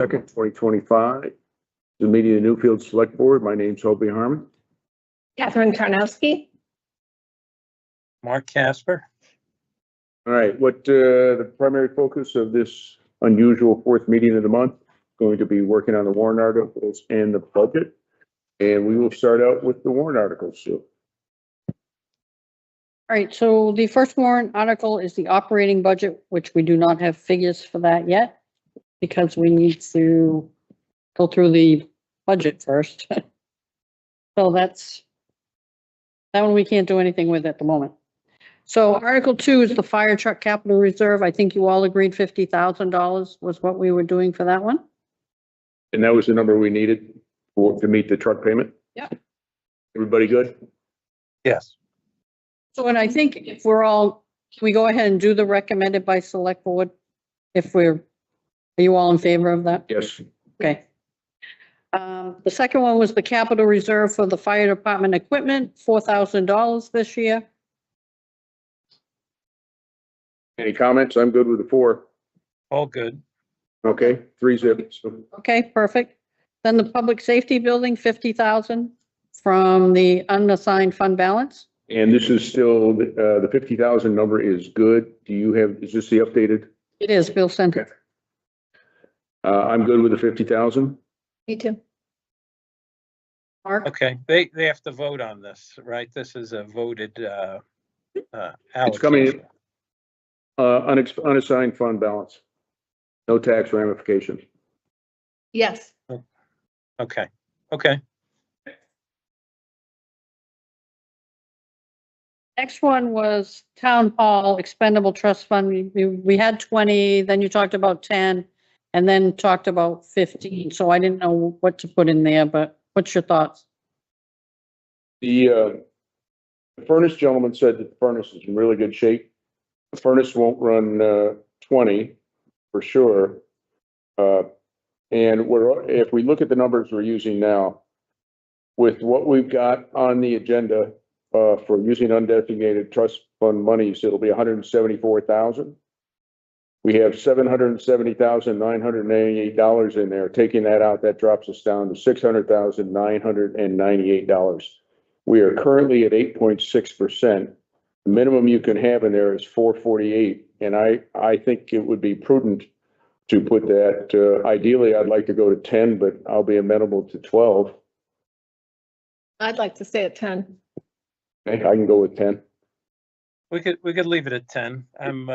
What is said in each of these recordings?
2nd, 2025. The meeting of the Newfields Select Board. My name's Opie Harmon. Catherine Tarnowski. Mark Casper. All right, what the primary focus of this unusual fourth meeting of the month going to be working on the warrant articles and the budget. And we will start out with the warrant articles. So, All right, so the first warrant article is the operating budget, which we do not have figures for that yet because we need to go through the budget first. So that's, that one we can't do anything with at the moment. So Article 2 is the fire truck capital reserve. I think you all agreed $50,000 was what we were doing for that one. and that was the number we needed to meet the truck payment. Yep. Everybody good? Yes. So, and I think if we're all, can we go ahead and do the recommended by select board? If we're, are you all in favor of that? Yes. Okay. The second one was the capital reserve for the fire department equipment, $4,000 this year. Any comments? I'm good with the 4. All good. Okay, 3 zips. Okay, perfect. Then the public safety building, 50,000 from the unassigned fund balance. And this is still, the 50,000 number is good. Do you have, is this the updated? It is, Bill sent it. I'm good with the 50,000. Me too. Mark, Okay, they have to vote on this, right? This is a voted It's coming allocation. Unassigned fund balance. No tax ramifications. Yes. Okay, okay. next one was town hall expendable trust fund. We had 20, then you talked about 10, and then talked about 15. So I didn't know what to put in there, but what's your thoughts? The furnace gentleman said that the furnace is in really good shape. The furnace won't run 20 for sure. And if we look at the numbers we're using now, with what we've got on the agenda for using undesignated trust fund monies, it'll be 174,000. We have $770,998 in there. Taking that out, that drops us down to $600,998. We are currently at 8.6%. The minimum you can have in there is 448. And I think it would be prudent to put that, ideally, I'd like to go to 10, but I'll be amenable to 12. I'd like to stay at 10. Okay, I can go with 10. We could leave it at 10. I'm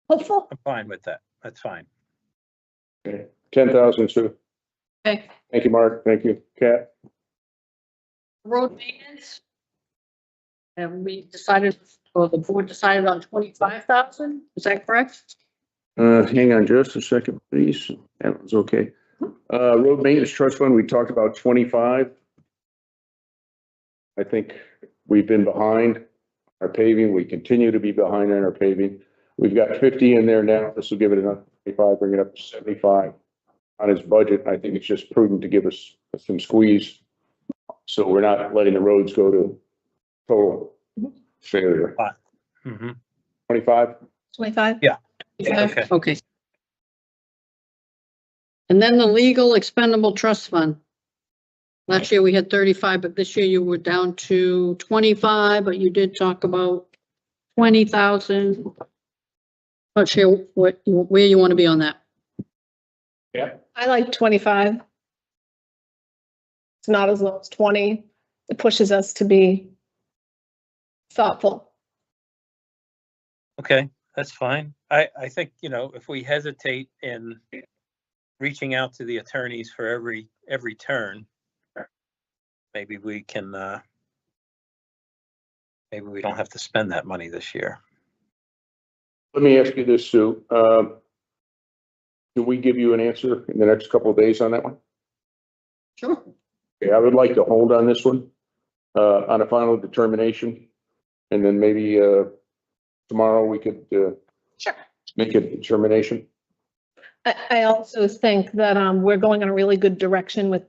Hopeful. fine with that. That's fine. Okay, 10,000, Sue. Okay. Thank you, Mark. Thank you, Kat. Road maintenance. And we decided, or the board decided on 25,000, is that correct? Hang on just a second, please. That was okay. Road maintenance trust fund, we talked about 25. I think we've been behind our paving. We continue to be behind on our paving. We've got 50 in there now. This will give it another 25, bring it up to 75 on his budget. I think it's just prudent to give us some squeeze. So we're not letting the roads go to total failure. Mm-hmm. 25? 25? Yeah. Okay. Okay. And then the legal expendable trust fund. Last year we had 35, but this year you were down to 25, but you did talk about 20,000. Not sure where you want to be on that. Yeah. I like 25. It's not as low as 20. It pushes us to be thoughtful. Okay, that's fine. I think, if we hesitate in reaching out to the attorneys for every turn, maybe we can, maybe we don't have to spend that money this year. Let me ask you this, Sue. Do we give you an answer in the next couple of days on that one? Sure. Okay, I would like to hold on this one, on a final determination. And then maybe, tomorrow we could, Sure. make a determination. I also think that we're going in a really good direction with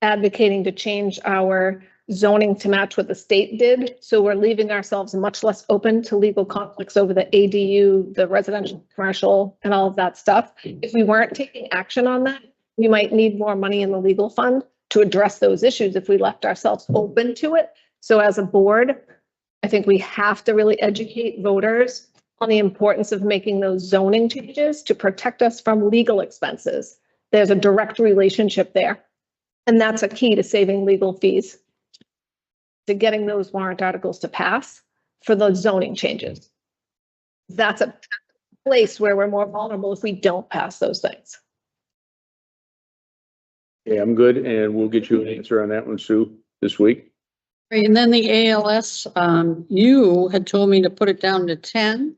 advocating to change our zoning to match what the state did. So we're leaving ourselves much less open to legal conflicts over the ADU, the residential, commercial, and all of that stuff. If we weren't taking action on that, we might need more money in the legal fund to address those issues if we left ourselves open to it. So as a board, I think we have to really educate voters on the importance of making those zoning changes to protect us from legal expenses. There's a direct relationship there. And that's a key to saving legal fees, to getting those warrant articles to pass for those zoning changes. That's a place where we're more vulnerable if we don't pass those things. Yeah, I'm good, and we'll get you an answer on that one, Sue, this week. Right, and then the ALS, you had told me to put it down to 10.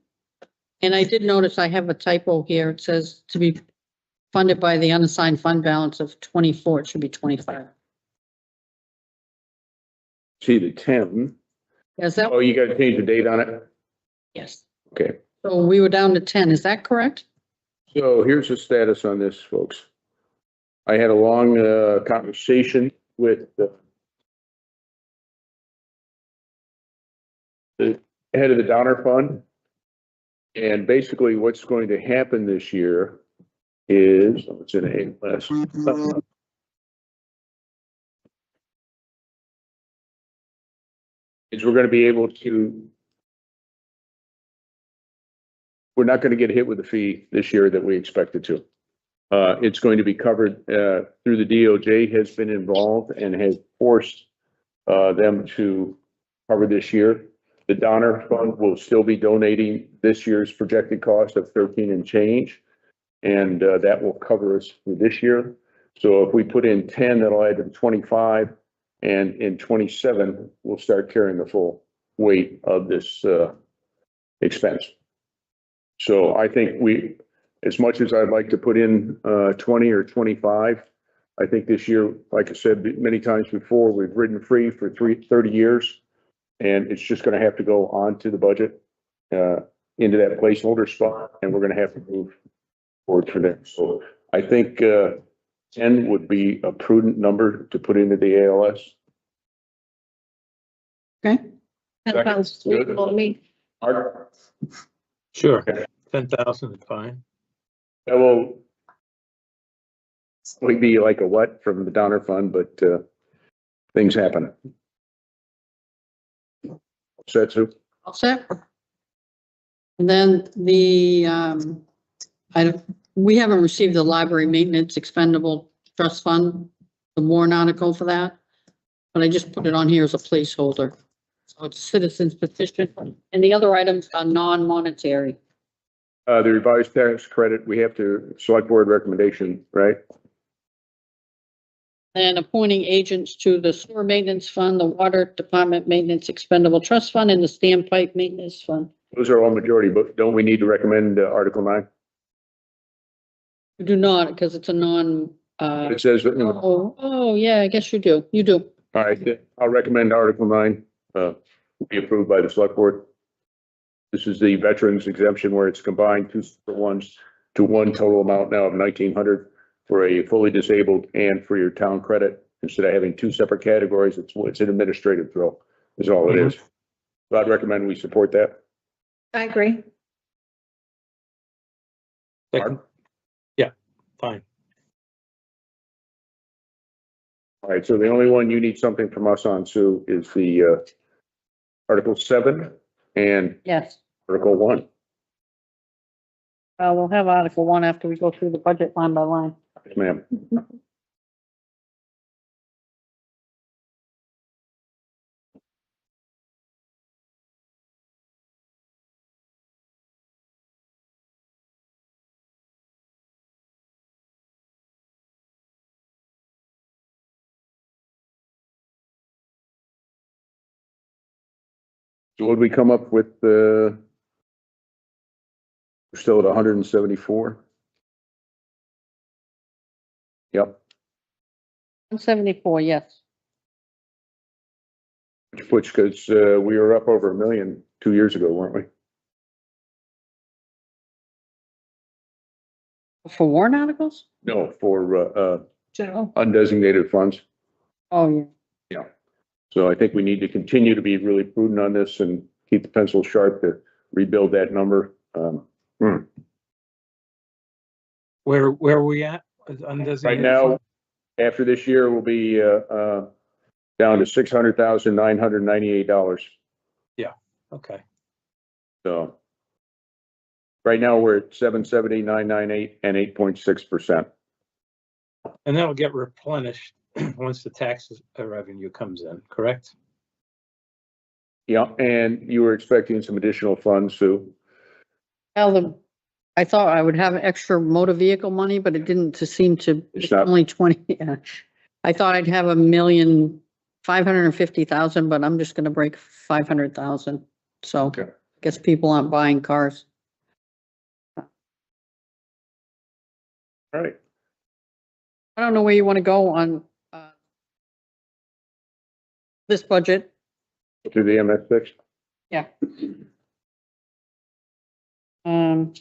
And I did notice I have a typo here. It says to be funded by the unassigned fund balance of 24. It should be 25. See the 10. Is that? Oh, you got to change the date on it? Yes. Okay. So we were down to 10. Is that correct? So here's the status on this, folks. I had a long conversation with the head of the Donner Fund. And basically what's going to happen this year is, it's in a last. Is we're going to be able to, we're not going to get hit with the fee this year that we expected to. It's going to be covered through the DOJ has been involved and has forced them to cover this year. The Donner Fund will still be donating this year's projected cost of 13 and change. And that will cover us for this year. So if we put in 10, that'll add to 25. And in 27, we'll start carrying the full weight of this expense. So I think we, as much as I'd like to put in 20 or 25, I think this year, like I said many times before, we've ridden free for 30 years. And it's just going to have to go on to the budget into that placeholder spot. And we're going to have to move forward from there. So I think 10 would be a prudent number to put into the ALS. Okay. That sounds reasonable to me. Art, Sure. 10,000 is fine. that will be like a what from the Donner Fund, but things happen. Set, Sue? All set. And then the, we haven't received the library maintenance expendable trust fund, the warrant article for that. But I just put it on here as a placeholder. So it's citizens petition, and the other items are non-monetary. The revised tax credit, we have to select board recommendation, right? And appointing agents to the sewer maintenance fund, the water department maintenance expendable trust fund, and the standpipe maintenance fund. Those are all majority, but don't we need to recommend Article 9? We do not, because it's a non, It says, all oh, yeah, I guess you do. You do. right, I'll recommend Article 9 be approved by the select board. This is the veterans exemption where it's combined two separate ones to one total amount now of 1,900 for a fully disabled and for your town credit. Instead of having two separate categories, it's an administrative throw is all it is. So I'd recommend we support that. I agree. Second. Yeah, fine. All right, so the only one you need something from us on, Sue, is the Article 7 and Yes. Article 1. We'll have Article 1 after we go through the budget line by line. Yes, ma'am. So what did we come up with? We're still at 174. Yep, 174, yes. which because we were up over 1 million 2 years ago, weren't we? For warrant articles? No, for General. undesignated funds. Oh, yeah. Yeah. So I think we need to continue to be really prudent on this and keep the pencil sharp to rebuild that number. Where are we at? Right now, after this year, we'll be, down to $600,998. Okay, So right now, we're at 770,998 and 8.6%. and that'll get replenished once the taxes revenue comes in, correct? Yeah, and you were expecting some additional funds, Sue. Well, I thought I would have extra motor vehicle money, but it didn't seem to, It's it's not- only 20. Yeah. I thought I'd have $1,550,000, but I'm just gonna break 500,000. So Okay. I guess people aren't buying cars. All right. I don't know where you want to go on this budget. To the MS6. Yeah. Um.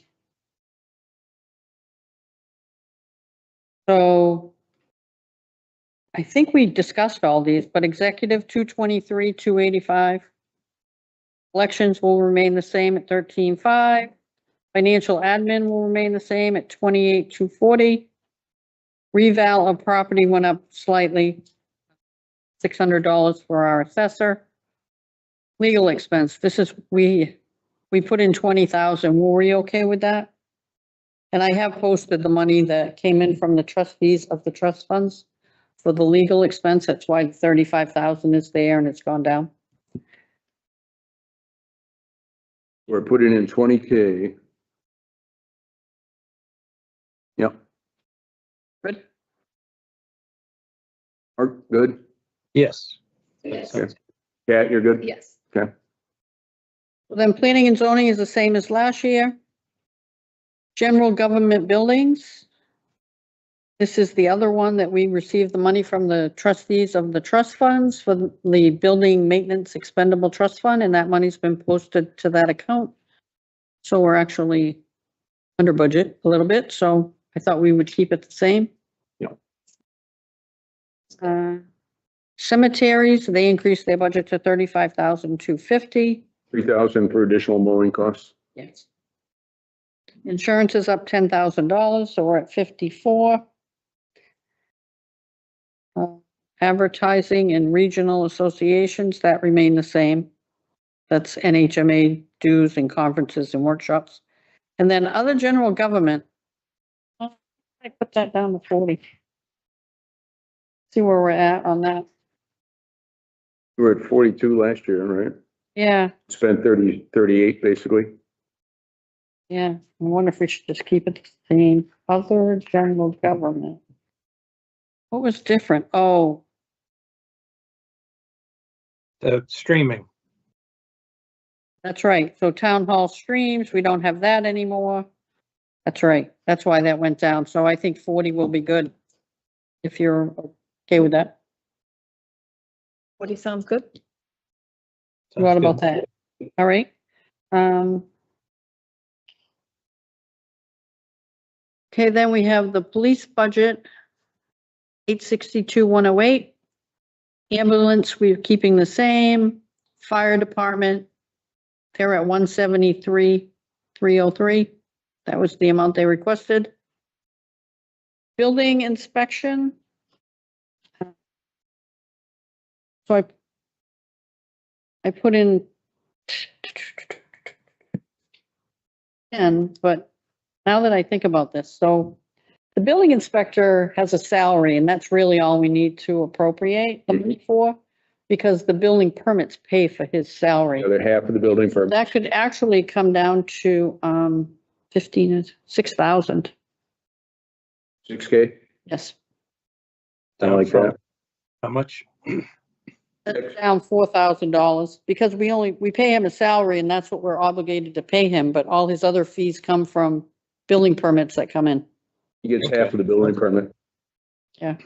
So I think we discussed all these, but executive 223, 285. Elections will remain the same at 13.5. Financial admin will remain the same at 28,240. Reval of property went up slightly, $600 for our assessor. Legal expense, this is, we put in 20,000. Were we okay with that? And I have posted the money that came in from the trustees of the trust funds for the legal expense. That's why 35,000 is there and it's gone down. We're putting in 20K. Yep. Good. Mark, good. Yes. Okay. Kat, you're good? Yes. Okay. Then planning and zoning is the same as last year. General government buildings. This is the other one that we received the money from the trustees of the trust funds for the building maintenance expendable trust fund, and that money's been posted to that account. So we're actually under budget a little bit, so I thought we would keep it the same. Yeah. Cemeteries, they increased their budget to 35,250. 3,000 for additional mowing costs. Yes. Insurance is up $10,000, so we're at 54. Advertising and regional associations, that remain the same. That's NHMA dues and conferences and workshops. And then other general government. I put that down to 40. See where we're at on that. We were at 42 last year, right? Yeah, Spent 38 basically. yeah. I wonder if we should just keep it the same. Other general government. What was different? Oh, The streaming. that's right. So town hall streams, we don't have that anymore. That's right. That's why that went down. So I think 40 will be good. If you're okay with that. What sounds good? What about that? All right. Okay, then we have the police budget. 862,108. Ambulance, we're keeping the same. Fire department, they're at 173,303. That was the amount they requested. Building inspection. So I put in 10, but now that I think about this, so the building inspector has a salary and that's really all we need to appropriate the money for, because the building permits pay for his salary. The other half of the building for That could actually come down to 6,000. 6K. Yes, I like that. How much? that's down $4,000 because we pay him a salary and that's what we're obligated to pay him, but all his other fees come from building permits that come in. He gets half of the building permit. Yeah.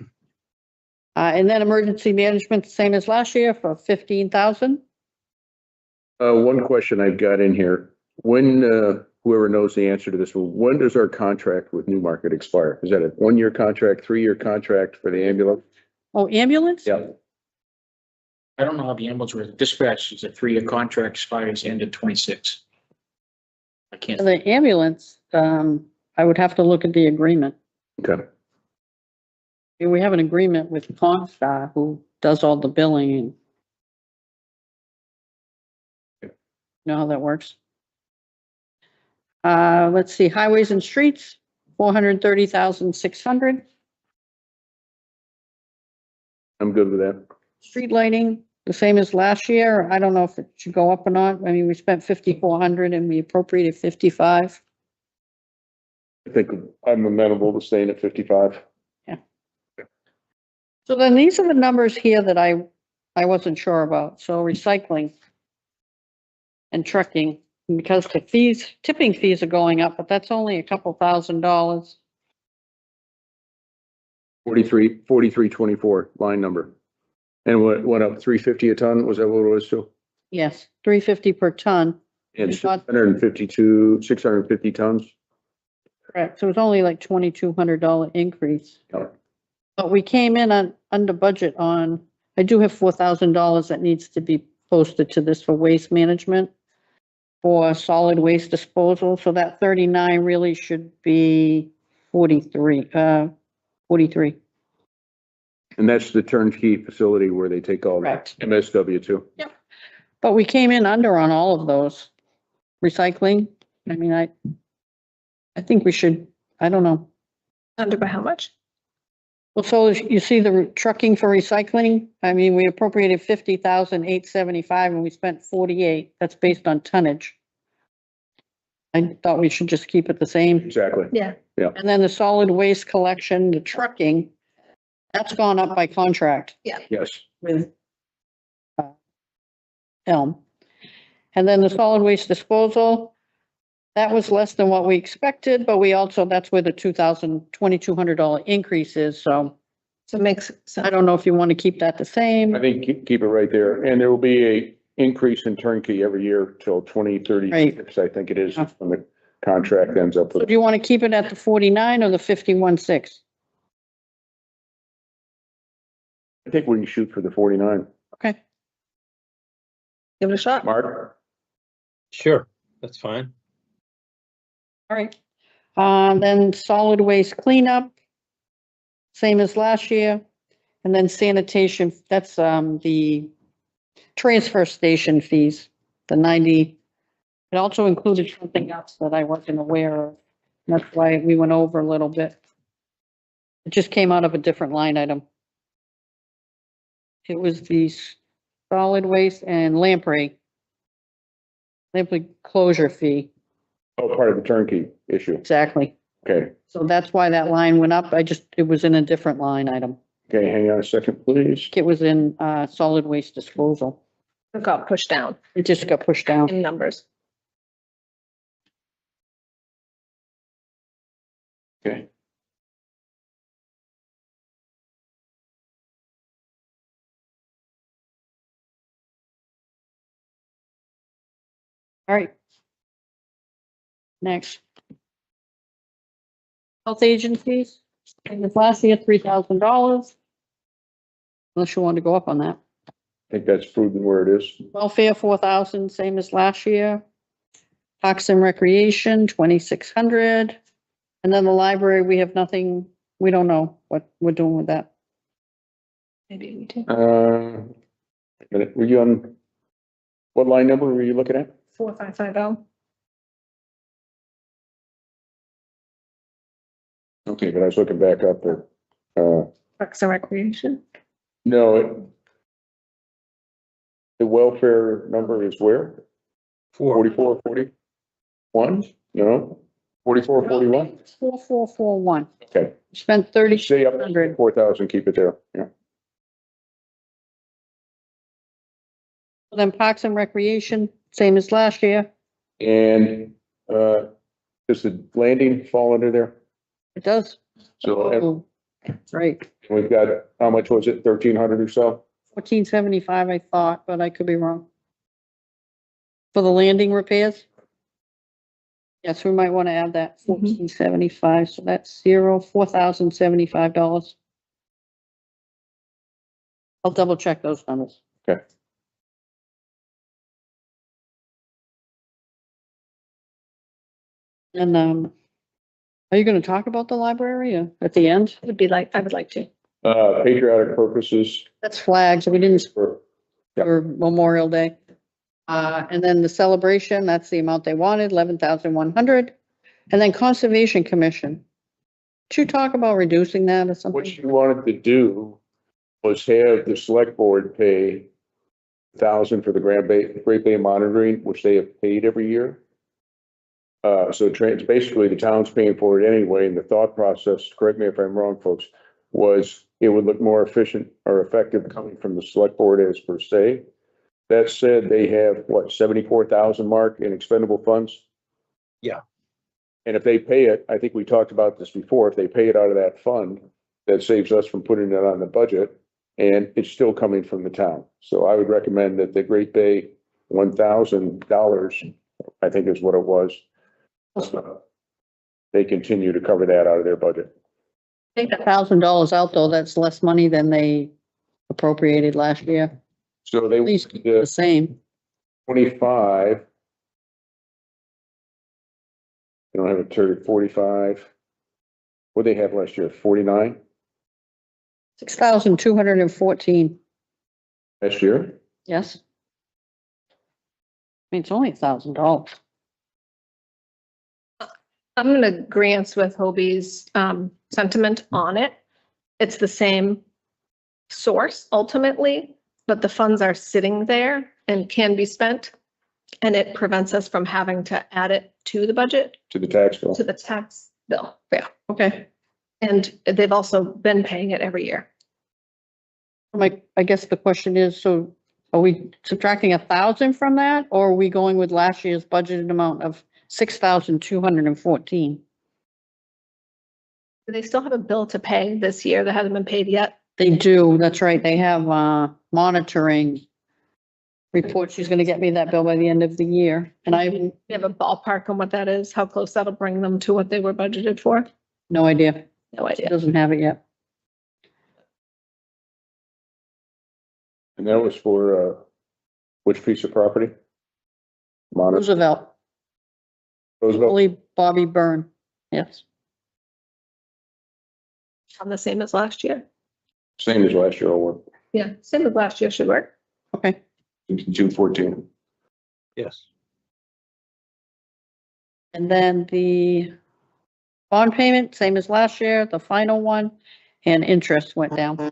And then emergency management, same as last year for 15,000. One question I've got in here, when, whoever knows the answer to this, when does our contract with Newmarket expire? Is that a 1-year contract, 3-year contract for the ambulance? Oh, ambulance? Yeah. I don't know how the ambulance was. Dispatch is a 3-year contract, expires end of 26. I can't. The ambulance, I would have to look at the agreement. Okay. We have an agreement with Comstar who does all the billing and. Know how that works? Let's see, highways and streets, 430,600. I'm good with that. Street lighting, the same as last year. I don't know if it should go up or not. I mean, we spent 5,400 and we appropriated 55. I think I'm amenable to staying at 55. So then these are the numbers here that I wasn't sure about. So recycling and trucking, because the fees, tipping fees are going up, but that's only a couple $1,000. 4324 line number. And what went up 350 a ton? Was that what it was still? Yes, 350 per ton. And It's not- 650 tons. Correct. So it's only like $2,200 increase. Oh. But we came in under budget on, I do have $4,000 that needs to be posted to this for waste management for solid waste disposal. So that 39 really should be 43. And that's the turnkey facility where they take all the Correct. MSW too. But we came in under on all of those. Recycling, I mean, I think we should, I don't know. Under by how much? Well, so you see the trucking for recycling, I mean, we appropriated 50,875 and we spent 48. That's based on tonnage. I thought we should just keep it the same. Exactly. Yeah. And then the solid waste collection, the trucking, that's gone up by contract Yes. with Elm. And then the solid waste disposal, that was less than what we expected, but we also, that's where the $2,200 increase is. So So it makes I sense. don't know if you want to keep that the I same. think keep it right there. And there will be a increase in turnkey every year till 2036, I think it is, Yeah. when the contract ends up So with. do you want to keep it at the 49 or the 51.6? I think we can shoot for the 49. Okay. Give it a shot. Mark? Sure, that's fine. All right. Then solid waste cleanup, same as last year. And then sanitation, that's the transfer station fees, the 90. It also included something else that I wasn't aware of. That's why we went over a little bit. It just came out of a different line item. It was the solid waste and lamprey closure fee, Oh, part of the turnkey issue. exactly. Okay. So that's why that line went up. It was in a different line item. Okay, hang on a second, please. It was in, solid waste disposal. It got pushed down It just got pushed down. in numbers. Okay. All right. Next. Health agencies, and this last year, $3,000. Unless you want to go up on that. I think that's proven where it is. Welfare, 4,000, same as last year. Parks and Recreation, 2,600. And then the library, we have nothing, we don't know what we're doing with that. Maybe we do. A minute, were you on, what line number were you looking at? 4550. Okay, but I was looking back up there. Parks and Recreation. No, the welfare number is where? 4441? No? 4441? 4441. Okay, Spent stay up 3,600. 4,000, keep it there, yeah. Then Parks and Recreation, same as last year. And, does the landing fall under there? It does. So Oh, that's right. we've got, how much was it, 1,300 or so? 1475, I thought, but I could be wrong. For the landing repairs? Yes, we might want to add that, 1475, so that's $4,075. I'll double check those numbers. Okay. And, are you gonna talk about the library at the end? Would be like, I would like to. Patriotic purposes That's flags. We didn't for, for Memorial Day. And then the celebration, that's the amount they wanted, 11,100. And then Conservation Commission. Did you talk about reducing that or what something? you wanted to do was have the select board pay 1,000 for the Great Bay monitoring, which they have paid every year. So it's basically the town's paying for it anyway, and the thought process, correct me if I'm wrong, folks, was it would look more efficient or effective coming from the select board as per se. That said, they have, what, 74,000 mark in expendable funds? Yeah. And if they pay it, I think we talked about this before, if they pay it out of that fund, that saves us from putting it on the budget, and it's still coming from the town. So I would recommend that the Great Bay $1,000, I think is what it was. They continue to cover that out of their budget. Take $1,000 out though, that's less money than they appropriated last year. So they, At least the same. 25. They don't have a turd, 45. What they have last year, 49 6,214, last year? yes. I mean, it's only $1,000. I'm in agreeance with Hobie's sentiment on it. It's the same source ultimately, but the funds are sitting there and can be spent. And it prevents us from having to add it to the budget, To the tax bill. to the tax bill. Yeah. Okay. And they've also been paying it every year. I guess the question is, so are we subtracting 1,000 from that, or are we going with last year's budgeted amount of 6,214? Do they still have a bill to pay this year that hasn't been paid yet? They do, that's right. They have, monitoring report. She's gonna get me that bill by the end of the year. And I have You have a ballpark on what that is, how close that'll bring them to what they were budgeted for? no idea. No She idea. doesn't have it yet. And that was for, which piece of property? Mono, Roosevelt, Roosevelt, Holy Bobby Byrne, yes. On the same as last year. same as last year, or Yeah, same as last year should work. Okay, 214. Yes. and then the bond payment, same as last year, the final one, and interest went down.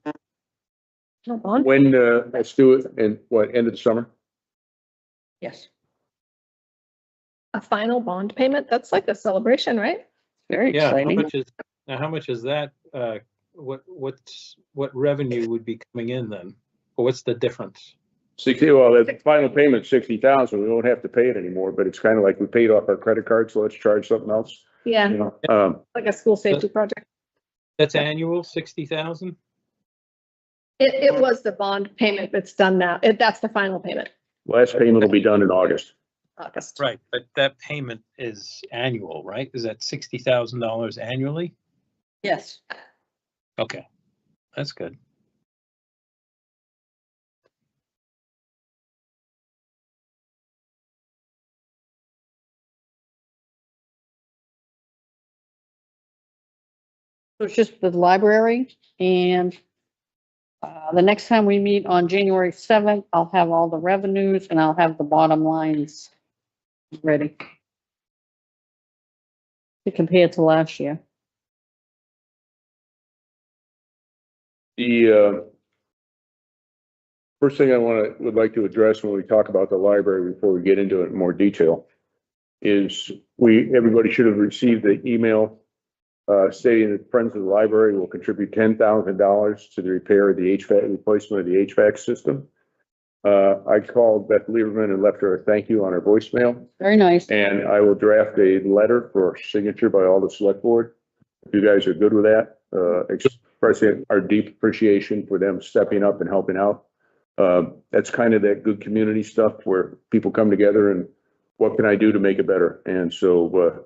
No bond. When, let's do it in what, end of the summer? Yes. A final bond payment? That's like a celebration, right? Very Yeah, exciting. how much is that? What revenue would be coming in then? Or what's the difference? 60, well, the final payment, 60,000, we won't have to pay it anymore, but it's kind of like we paid off our credit card, so let's charge something else, Yeah, you know? like a school safety project. That's annual, 60,000? It was the bond payment that's done now. That's the final payment, Last payment will be done in August. August. Right, but that payment is annual, right? Is that $60,000 annually? Yes. Okay, that's good. So it's just the library, and the next time we meet on January 7th, I'll have all the revenues and I'll have the bottom lines ready to compare to last year. The, first thing I would like to address when we talk about the library before we get into it in more detail is everybody should have received the email stating that Friends of the Library will contribute $10,000 to the repair of the HVAC, replacement of the HVAC system. I called Beth Lieberman and left her a thank you on her voicemail, Very nice. and I will draft a letter for signature by all the select board. If you guys are good with that, expressing our deep appreciation for them stepping up and helping out. That's kind of that good community stuff where people come together and what can I do to make it better? And so,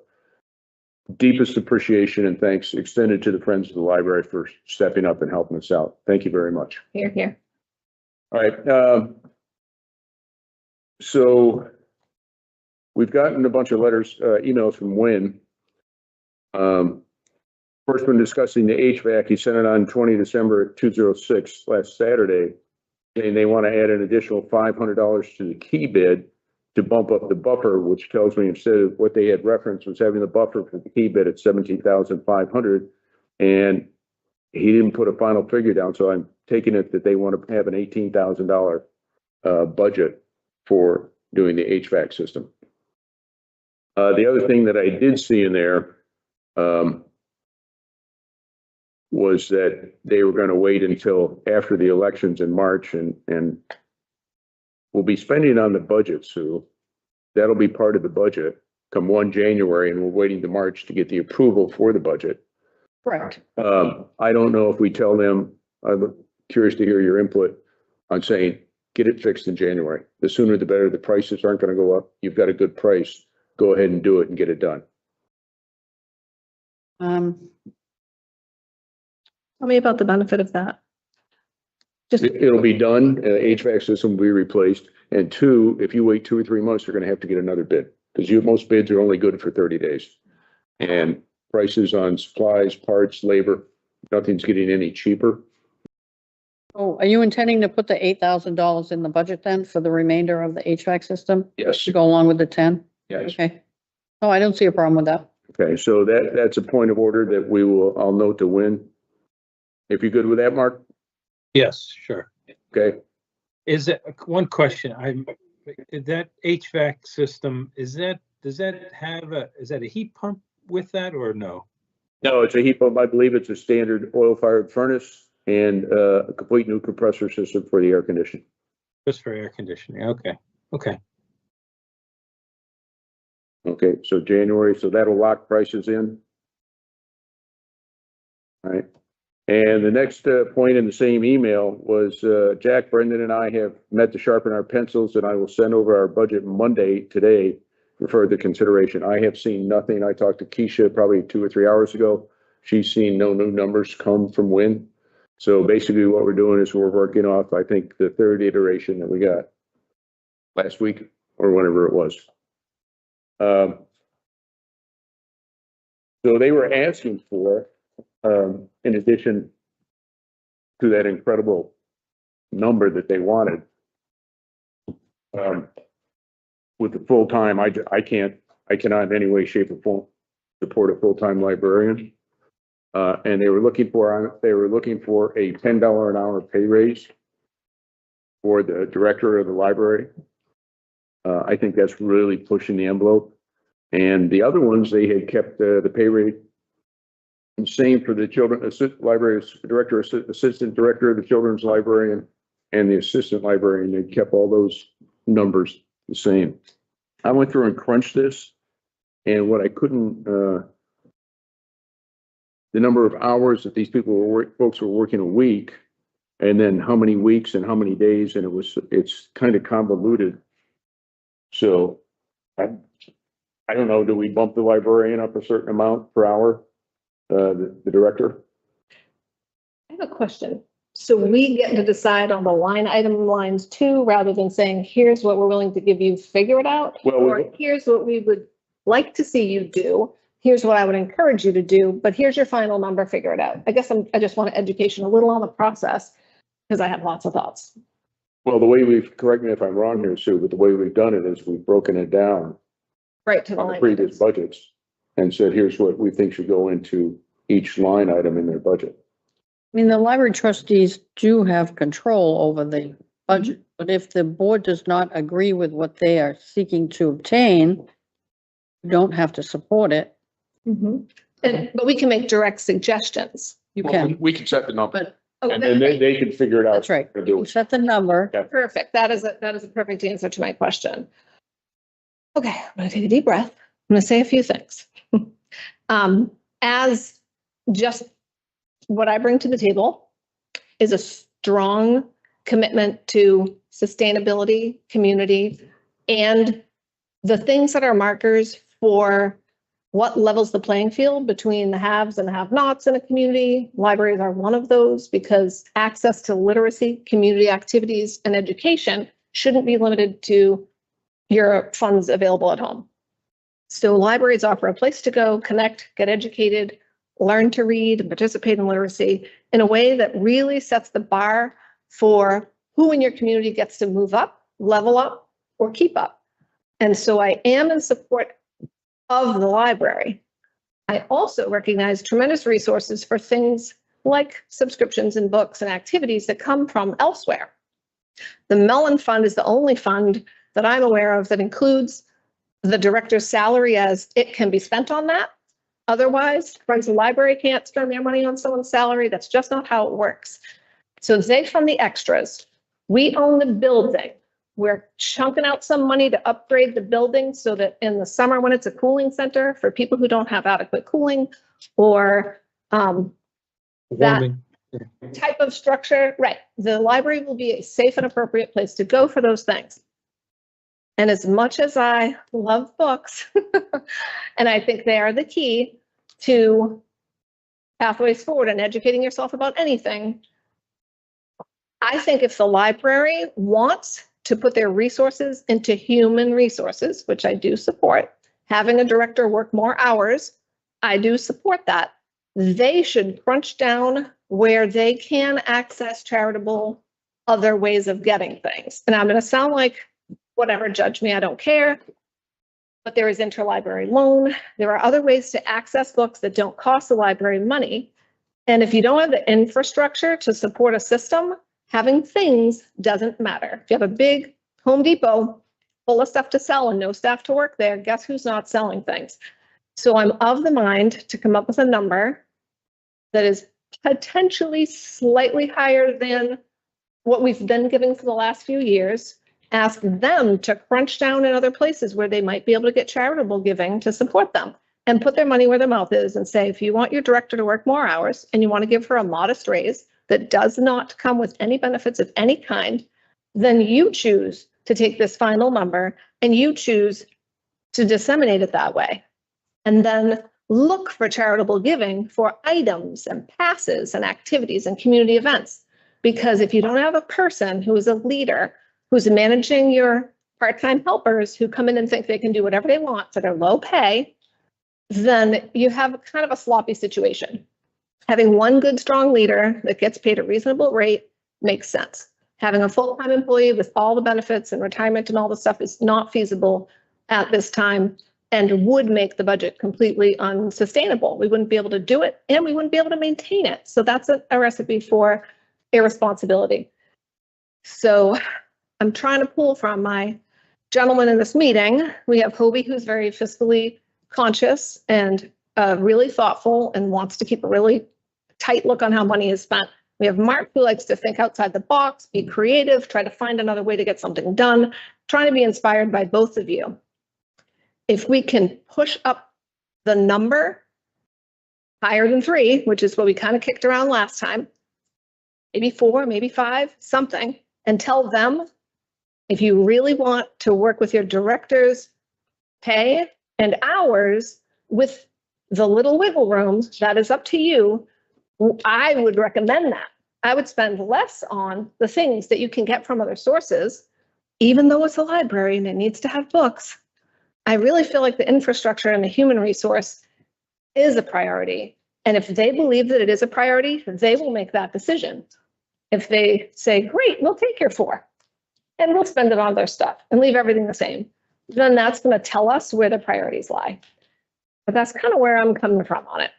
deepest appreciation and thanks extended to the Friends of the Library for stepping up and helping us out. Thank you very much. Here. All right, So we've gotten a bunch of letters, emails from Wynn. First one discussing the HVAC, he sent it on 20 December at 2:06 last Saturday. And they want to add an additional $500 to the key bid to bump up the buffer, which tells me instead of what they had referenced was having the buffer for the key bid at 17,500. And he didn't put a final figure down, so I'm taking it that they want to have an $18,000 budget for doing the HVAC system. The other thing that I did see in there was that they were going to wait until after the elections in March, and we'll be spending on the budget, so that'll be part of the budget come 1 January, and we're waiting to March to get the approval for the budget. Correct. I don't know if we tell them, I'm curious to hear your input on saying, get it fixed in January. The sooner the better. The prices aren't going to go up. You've got a good price. Go ahead and do it and get it done. Tell me about the benefit of that. Just, It'll be done. HVAC system will be replaced. And two, if you wait 2 or 3 months, you're going to have to get another bid because most bids are only good for 30 days. And prices on supplies, parts, labor, nothing's getting any cheaper. Oh, are you intending to put the $8,000 in the budget then for the remainder of the HVAC system Yes. to go along with the 10? Yes. Okay. Oh, I don't see a problem with that. Okay. So that's a point of order that I'll note to Win. If you're good with that, Mark? Yes, sure. Okay. Is it, one question, that HVAC system, is that a heat pump with that or no? No, it's a heat pump. I believe it's a standard oil-fired furnace and a complete new compressor system for the air conditioning. Just for air conditioning, okay, okay. Okay, so January, so that'll lock prices in. All right. And the next point in the same email was Jack, Brendan, and I have met to sharpen our pencils, and I will send over our budget Monday today for further consideration. I have seen nothing. I talked to Keisha probably 2 or 3 hours ago. She's seen no new numbers come from Win. So basically what we're doing is we're working off, I think, the third iteration that we got last week or whenever it was. So they were asking for, in addition to that incredible number that they wanted, with the full-time, I cannot in any way, shape, or form support a full-time librarian. And they were looking for a $10 an hour pay raise for the director of the library. I think that's really pushing the envelope. And the other ones, they had kept the pay rate the same for the children, library director, assistant director of the children's librarian, and the assistant librarian. They kept all those numbers the same. I went through and crunched this, and what I couldn't, the number of hours that these folks were working a week, and then how many weeks and how many days, and it's kind of convoluted. So I don't know, do we bump the librarian up a certain amount per hour? The director? I have a question. So we get to decide on the line item lines too, rather than saying, here's what we're willing to give you, figure it out. Well, Or here's what we would like to see you do. Here's what I would encourage you to do, but here's your final number, figure it out. I guess I just want education a little on the process because I have lots of thoughts. Well, correct me if I'm wrong here, Sue, but the way we've done it is we've broken it down Right to the on the line previous items. budgets and said, here's what we think should go into each line item in their budget. I mean, the library trustees do have control over the budget, but if the board does not agree with what they are seeking to obtain, you don't have to support it. But we can make direct suggestions. You Well, can, we can set the number but Oh, and then they can figure it out. that's right. how to do You it. set the number. Yeah. Perfect. That is a perfect answer to my question. Okay, I'm gonna take a deep breath. I'm gonna say a few things. As just what I bring to the table is a strong commitment to sustainability, community, and the things that are markers for what levels the playing field between the haves and the have-nots in a community. Libraries are one of those because access to literacy, community activities, and education shouldn't be limited to your funds available at home. So libraries offer a place to go, connect, get educated, learn to read, and participate in literacy in a way that really sets the bar for who in your community gets to move up, level up, or keep up. And so I am in support of the library. I also recognize tremendous resources for things like subscriptions and books and activities that come from elsewhere. The Mellon Fund is the only fund that I'm aware of that includes the director's salary as it can be spent on that. Otherwise, Friends of the Library can't spend their money on someone's salary. That's just not how it works. So they fund the extras. We own the building. We're chunking out some money to upgrade the building so that in the summer when it's a cooling center for people who don't have adequate cooling or that Warming. type of structure, right? The library will be a safe and appropriate place to go for those things. And as much as I love books, and I think they are the key to pathways forward and educating yourself about anything, I think if the library wants to put their resources into human resources, which I do support, having a director work more hours, I do support that. They should crunch down where they can access charitable other ways of getting things. And I'm going to sound like whatever, judge me, I don't care. But there is interlibrary loan. There are other ways to access books that don't cost the library money. And if you don't have the infrastructure to support a system, having things doesn't matter. If you have a big Home Depot full of stuff to sell and no staff to work there, guess who's not selling things? So I'm of the mind to come up with a number that is potentially slightly higher than what we've been giving for the last few years. Ask them to crunch down in other places where they might be able to get charitable giving to support them and put their money where their mouth is and say, if you want your director to work more hours and you want to give her a modest raise that does not come with any benefits of any kind, then you choose to take this final number and you choose to disseminate it that way. And then look for charitable giving for items and passes and activities and community events. Because if you don't have a person who is a leader, who's managing your part-time helpers who come in and think they can do whatever they want for their low pay, then you have kind of a sloppy situation. Having one good, strong leader that gets paid a reasonable rate makes sense. Having a full-time employee with all the benefits and retirement and all the stuff is not feasible at this time and would make the budget completely unsustainable. We wouldn't be able to do it and we wouldn't be able to maintain it. So that's a recipe for irresponsibility. So I'm trying to pull from my gentleman in this meeting. We have Hobie, who's very fiscally conscious and really thoughtful and wants to keep a really tight look on how money is spent. We have Mark, who likes to think outside the box, be creative, try to find another way to get something done, trying to be inspired by both of you. If we can push up the number higher than 3, which is what we kind of kicked around last time, maybe 4, maybe 5, something, and tell them, if you really want to work with your director's pay and hours with the little wiggle room, that is up to you. I would recommend that. I would spend less on the things that you can get from other sources, even though it's a library and it needs to have books. I really feel like the infrastructure and the human resource is a priority. And if they believe that it is a priority, they will make that decision. If they say, great, we'll take your 4 and we'll spend it on their stuff and leave everything the same, then that's going to tell us where the priorities lie. But that's kind of where I'm coming from on it.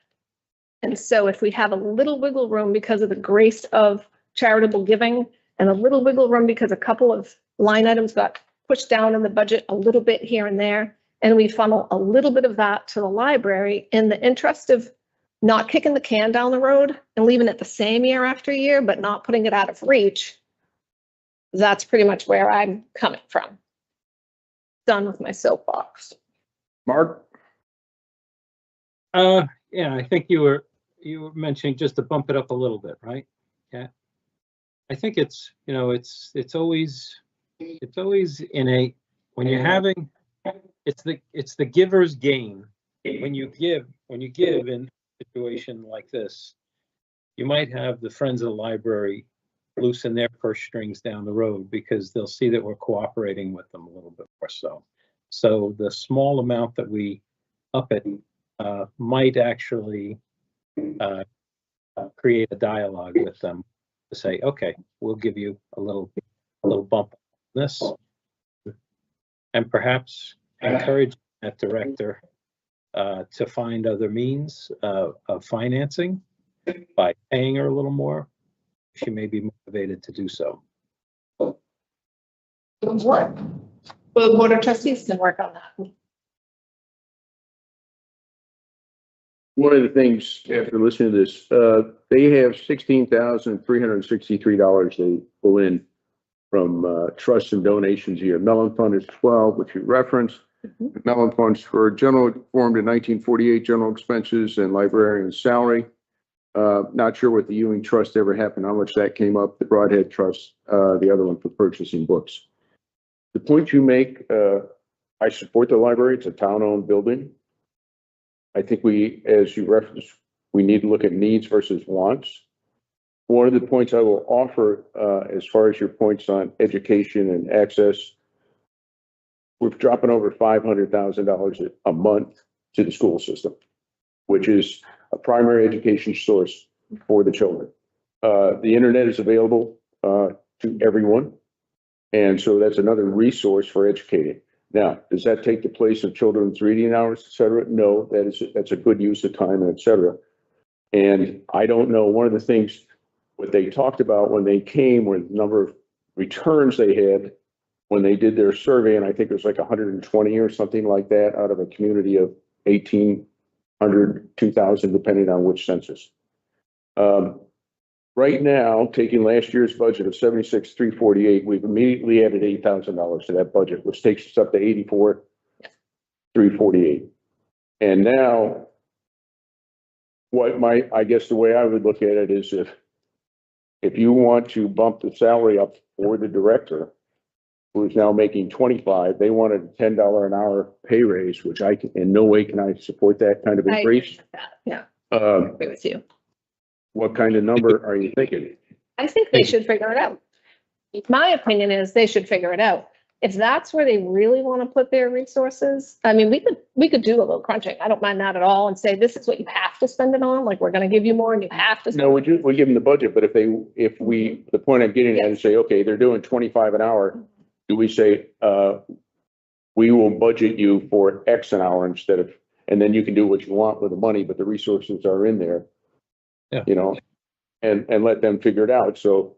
And so if we have a little wiggle room because of the grace of charitable giving and a little wiggle room because a couple of line items got pushed down in the budget a little bit here and there, and we funnel a little bit of that to the library in the interest of not kicking the can down the road and leaving it the same year after year, but not putting it out of reach, that's pretty much where I'm coming from. Done with my soapbox. Mark? Yeah, I think you were mentioning just to bump it up a little bit, right? Yeah. I think it's, you know, it's always innate when you're having, it's the giver's gain. When you give in a situation like this, you might have the Friends of the Library loosen their purse strings down the road because they'll see that we're cooperating with them a little bit more so. So the small amount that we up it might actually create a dialogue with them to say, okay, we'll give you a little bump on this, and perhaps encourage that director to find other means of financing by paying her a little more. She may be motivated to do so. What? Well, the board of trustees can work on that. One of the things after listening to this, they have $16,363 they pull in from trusts and donations a year. Mellon Fund is 12, which you referenced. Mellon Funds for general formed in 1948 general expenses and librarian salary. Not sure what the Ewing Trust ever happened, how much that came up. The Broadhead Trust, the other one for purchasing books. The point you make, I support the library. It's a town-owned building. I think we, as you referenced, we need to look at needs versus wants. One of the points I will offer, as far as your points on education and access, we're dropping over $500,000 a month to the school system, which is a primary education source for the children. The internet is available to everyone, and so that's another resource for educating. Now, does that take the place of children's reading hours, et cetera? No, that's a good use of time, et cetera. And I don't know, one of the things, what they talked about when they came were the number of returns they had when they did their survey, and I think it was like 120 or something like that out of a community of 1,800, 2,000, depending on which census. Right now, taking last year's budget of 76,348, we've immediately added $8,000 to that budget, which takes us up to 84,348. And now, I guess the way I would look at it is if you want to bump the salary up for the director, who's now making 25, they wanted a $10 an hour pay raise, which in no way can I support that kind of I agree increase. with that. Yeah, I Uh, agree with you. what kind of number are you thinking? I think they should figure it out. My opinion is they should figure it out. If that's where they really want to put their resources, I mean, we could do a little crunching. I don't mind that at all and say, this is what you have to spend it on. Like, we're going to give you more and you have to. No, we give them the budget, but the point I'm getting at is say, okay, they're doing 25 an hour. Do we say, we will budget you for X an hour instead of, and then you can do what you want with the money, but the resources are in there. Yeah. You know, and let them figure it out. So,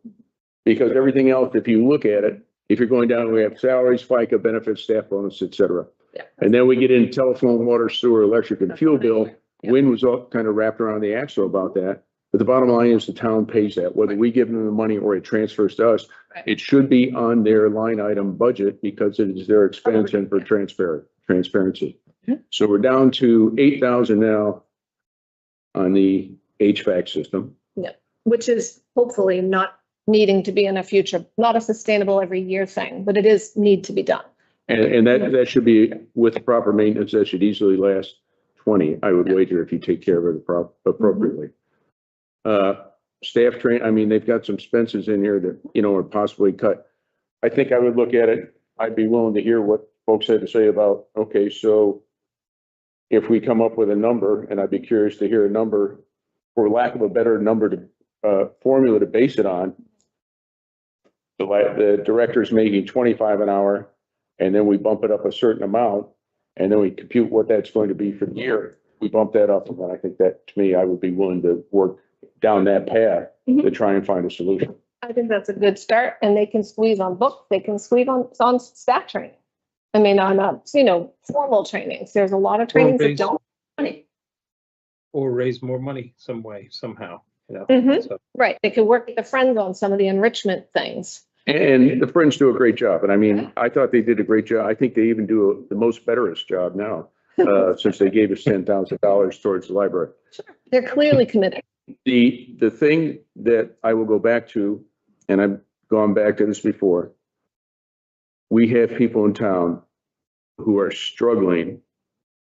because everything else, if you look at it, if you're going down, we have salaries, FICA, benefits, staff bonus, et cetera. Yeah. And then we get in telephone, water, sewer, electric, and fuel bill. Yeah. Wynn was all kind of wrapped around the axle about that. But the bottom line is the town pays that, whether we give them the money or it transfers to us. Right. It should be on their line item budget because it is their expense and for transparency. Mhm. So we're down to 8,000 now on the HVAC system. Which is hopefully not needing to be in a future, not a sustainable every year thing, but it is need to be done. And that should be with proper maintenance, that should easily last 20, I would wager, if you take care of it appropriately. Staff train, I mean, they've got some expenses in here that, are possibly cut. I think I would look at it. I'd be willing to hear what folks had to say about, okay, so if we come up with a number, and I'd be curious to hear a number, for lack of a better number to formula to base it on. The director's making 25 an hour, and then we bump it up a certain amount, and then we compute what that's going to be for the year. We bump that up, and then I think that, to me, I would be willing to work down that path to try and find a solution. I think that's a good start, and they can squeeze on books, they can squeeze on staff training. I mean, on formal trainings, there's a lot of trainings that don't. Or raise more money some way, somehow, Mhm. So, Right, they could work with the friends on some of the enrichment things. And the Friends do a great job, and I mean, I thought they did a great job. I think they even do the most betterest job now, since they gave us $10,000 towards the library. They're clearly committed. The thing that I will go back to, and I've gone back to this before, we have people in town who are struggling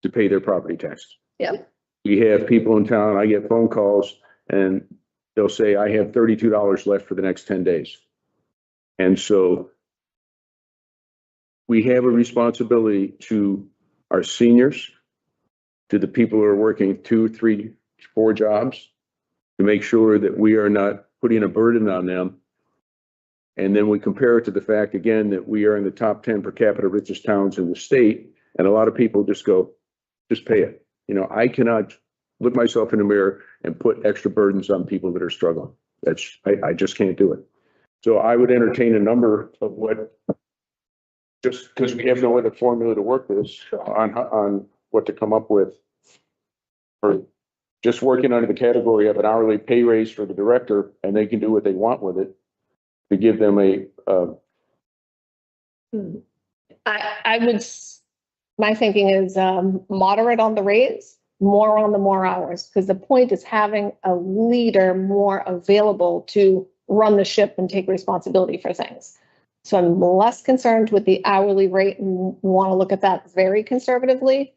to pay their property taxes. Yeah. We have people in town, I get phone calls, and they'll say, I have $32 left for the next 10 days. And so we have a responsibility to our seniors, to the people who are working 2, 3, 4 jobs, to make sure that we are not putting a burden on them. And then we compare it to the fact, again, that we are in the top 10 per capita richest towns in the state. And a lot of people just go, just pay it. You know, I cannot look myself in the mirror and put extra burdens on people that are struggling. I just can't do it. So I would entertain a number of what, just because we have no other formula to work this on what to come up with. For just working under the category of an hourly pay raise for the director, and they can do what they want with it, to give them I would, my thinking is, moderate on the raise, more on the more hours, because the point is having a leader more available to run the ship and take responsibility for things. So I'm less concerned with the hourly rate and want to look at that very conservatively,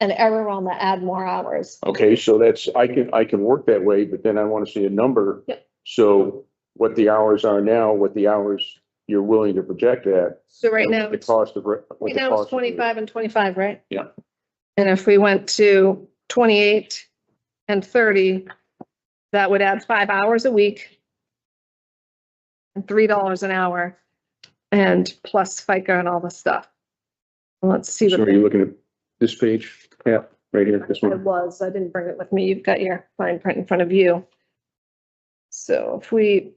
and error on the add more hours. okay, so that's, I can work that way, but then I want to see a number. Yep. So what the hours are now, what the hours you're willing to project at. So right now, The cost of. right now it's 25 and 25, right? Yeah. And if we went to 28 and 30, that would add 5 hours a week and $3 an hour, and plus FICA and all the stuff. Let's see. So what are you looking at this page? Yeah, right here, this I one. was, I didn't bring it with me. You've got your fine print in front of you. So if we.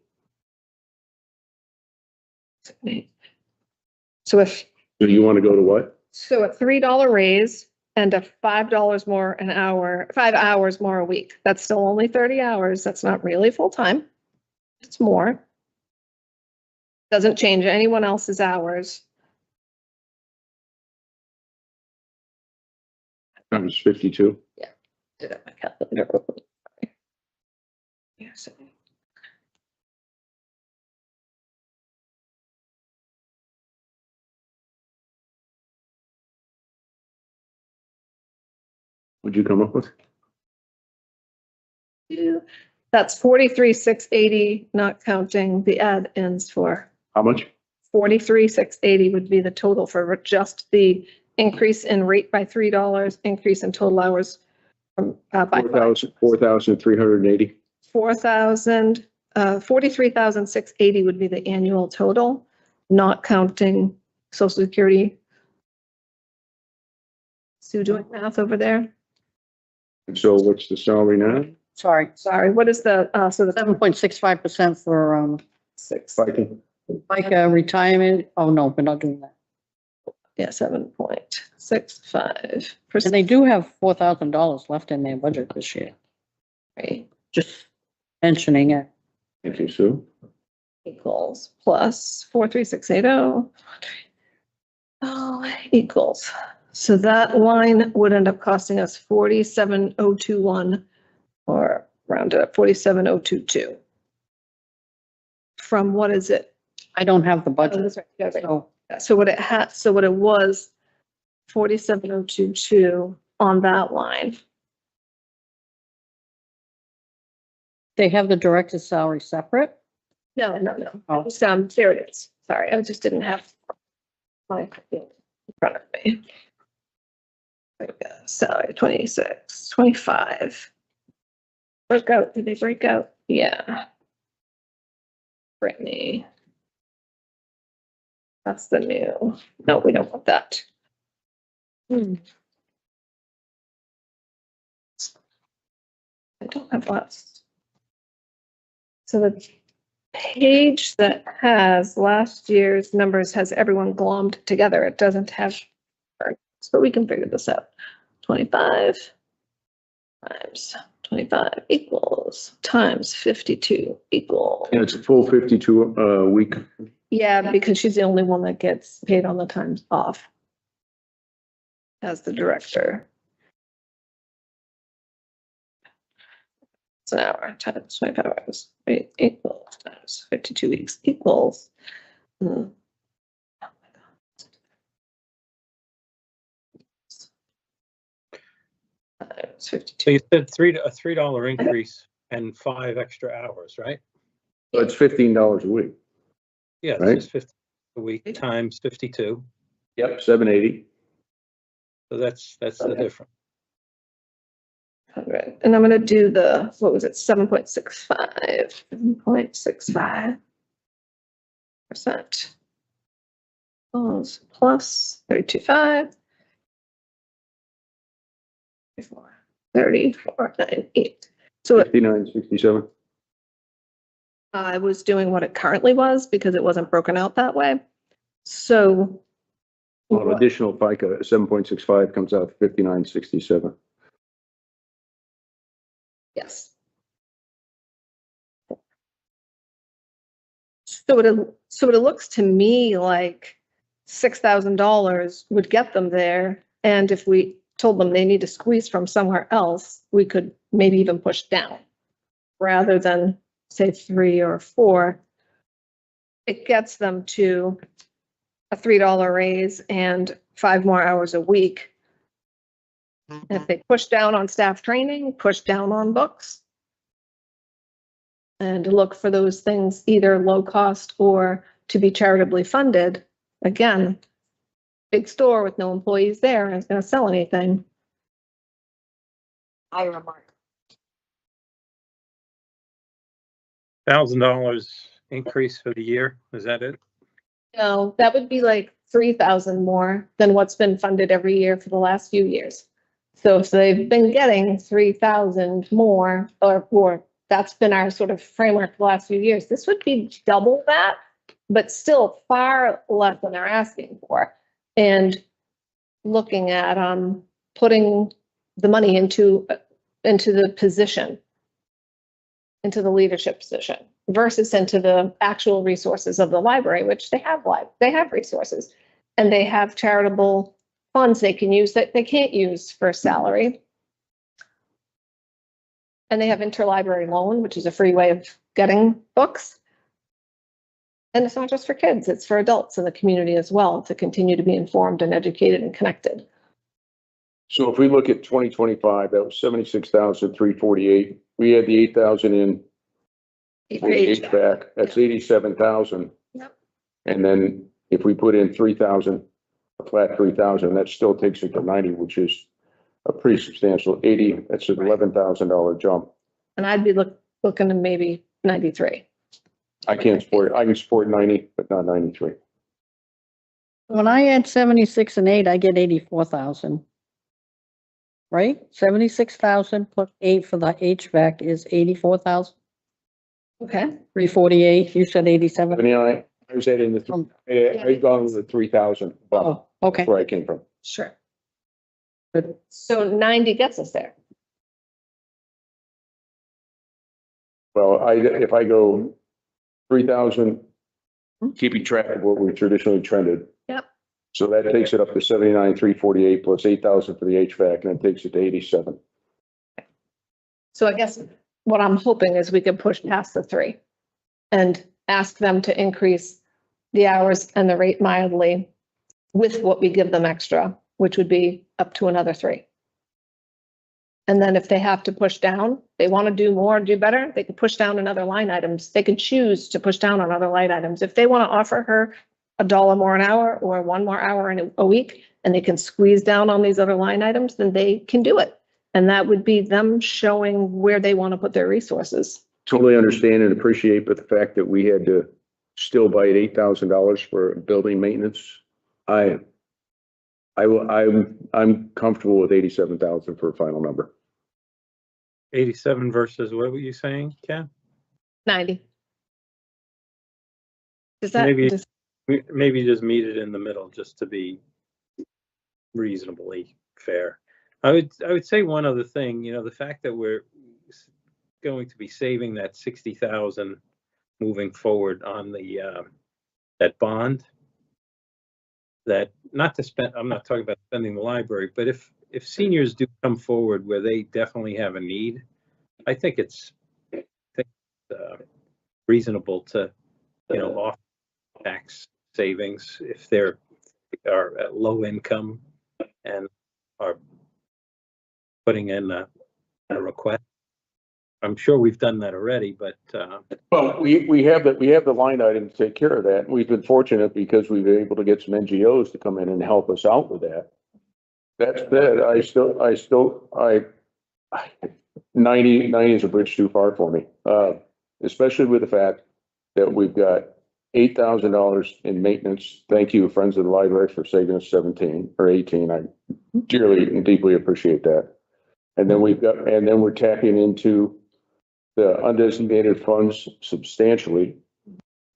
So if, Do you want to go to what? so a $3 raise and a $5 more an hour, 5 hours more a week, that's still only 30 hours. That's not really full time. It's more. Doesn't change anyone else's hours. Times 52. Did it my calculator real quick. Yes. What'd you come up with? That's 43,680, not counting the add-ins for How much? 43,680 would be the total for just the increase in rate by $3, increase in total hours from by 4,380. 43,680 would be the annual total, not counting Social Security. Sue doing math over there? And so what's the salary now? Sorry, Sorry, what is the, so the 7.65% for, six, Fighting. FICA retirement. Oh, no, we're not doing that. yeah, 7.65%. And they do have $4,000 left in their budget this year. Right. Just mentioning it. Thank you, Sue. Equals plus 43680. Oh, equals. So that line would end up costing us 47,021, or round it up 47,022. From what is it? I don't have the Oh, budget, that's right, you got it. so So what it had, so what it was, 47,022 on that line. they have the director's salary separate. No. Oh. There it is. Sorry, I just didn't have my in front of me. There we go. Salary 26, 25. Break out, did they break out? Yeah. Brittany. That's the new, no, we don't want that. I don't have lots. So the page that has last year's numbers has everyone glommed together. It doesn't have, but we can figure this out. 25 times 25 equals times 52 equals. And it's a full 52 week. Yeah, because she's the only one that gets paid on the times off as the director. It's an hour times 25 hours, right? Equals times 52 weeks equals. Oh my God. Times 52. So you said a $3 increase and 5 extra hours, right? So it's $15 a week. Yeah, it's Right. just 50 a week times 52. Yep, 780. So that's the difference. 100. And I'm gonna do the, what was it, 7.65, 7.65%. Plus 32.5. 34.98. So 59.67. I was doing what it currently was because it wasn't broken out that way. So Well, additional FICA, 7.65 comes out 59.67. yes. So it looks to me like $6,000 would get them there. And if we told them they need to squeeze from somewhere else, we could maybe even push down rather than say 3 or 4. It gets them to a $3 raise and 5 more hours a week. And if they push down on staff training, push down on books, and look for those things either low cost or to be charitably funded, again, big store with no employees there isn't going to sell anything. I remark. $1,000 increase for the year. Is that it? No, that would be like 3,000 more than what's been funded every year for the last few years. So if they've been getting 3,000 more, or that's been our sort of framework the last few years, this would be double that, but still far less than they're asking for. And looking at putting the money into the position, into the leadership position versus into the actual resources of the library, which they have resources and they have charitable funds they can use that they can't use for salary. And they have interlibrary loan, which is a free way of getting books. And it's not just for kids, it's for adults in the community as well to continue to be informed and educated and connected. So if we look at 2025, that was 76,348. We had the 8,000 in HVAC, that's 87,000. Yep. And then if we put in 3,000, a flat 3,000, that still takes it to 90, which is a pretty substantial 80. That's an $11,000 jump. And I'd be looking to maybe 93. I can't support it. I can support 90, but not 93. When I add 76 and 8, I get 84,000. Right? 76,000 plus 8 for the HVAC is 84,000. Okay. 348, you said 87. 79, I was adding the, I've gone with the 3,000. Oh, okay. That's where I came from. Sure. Good. So 90 gets us there. Well, if I go 3,000, keeping track of what we traditionally trended. Yep. So that takes it up to 79,348 plus 8,000 for the HVAC, and that takes it to 87. So I guess what I'm hoping is we can push past the 3 and ask them to increase the hours and the rate mildly with what we give them extra, which would be up to another 3. And then if they have to push down, they want to do more, do better, they can push down in other line items. They can choose to push down on other line items. If they want to offer her $1 more an hour or 1 more hour in a week, and they can squeeze down on these other line items, then they can do it. And that would be them showing where they want to put their resources. Totally understand and appreciate, but the fact that we had to still bite $8,000 for building maintenance, I'm comfortable with 87,000 for a final number. 87 versus what were you saying, Ken? 90. Does that Maybe- just, Maybe just meet it in the middle, just to be reasonably fair. I would say one other thing, the fact that we're going to be saving that 60,000 moving forward on the that bond. That not to spend, I'm not talking about spending the library, but if seniors do come forward where they definitely have a need, I think it's reasonable to, offer tax savings if they are at low income and are putting in a request. I'm sure we've done that already, but, Well, we have the line item to take care of that. We've been fortunate because we've been able to get some NGOs to come in and help us out with that. That said, 90 is a bridge too far for me. Especially with the fact that we've got $8,000 in maintenance. Thank you, Friends of the Library, for saving us 17 or 18. I dearly and deeply appreciate that. And then we're tapping into the undesignated funds substantially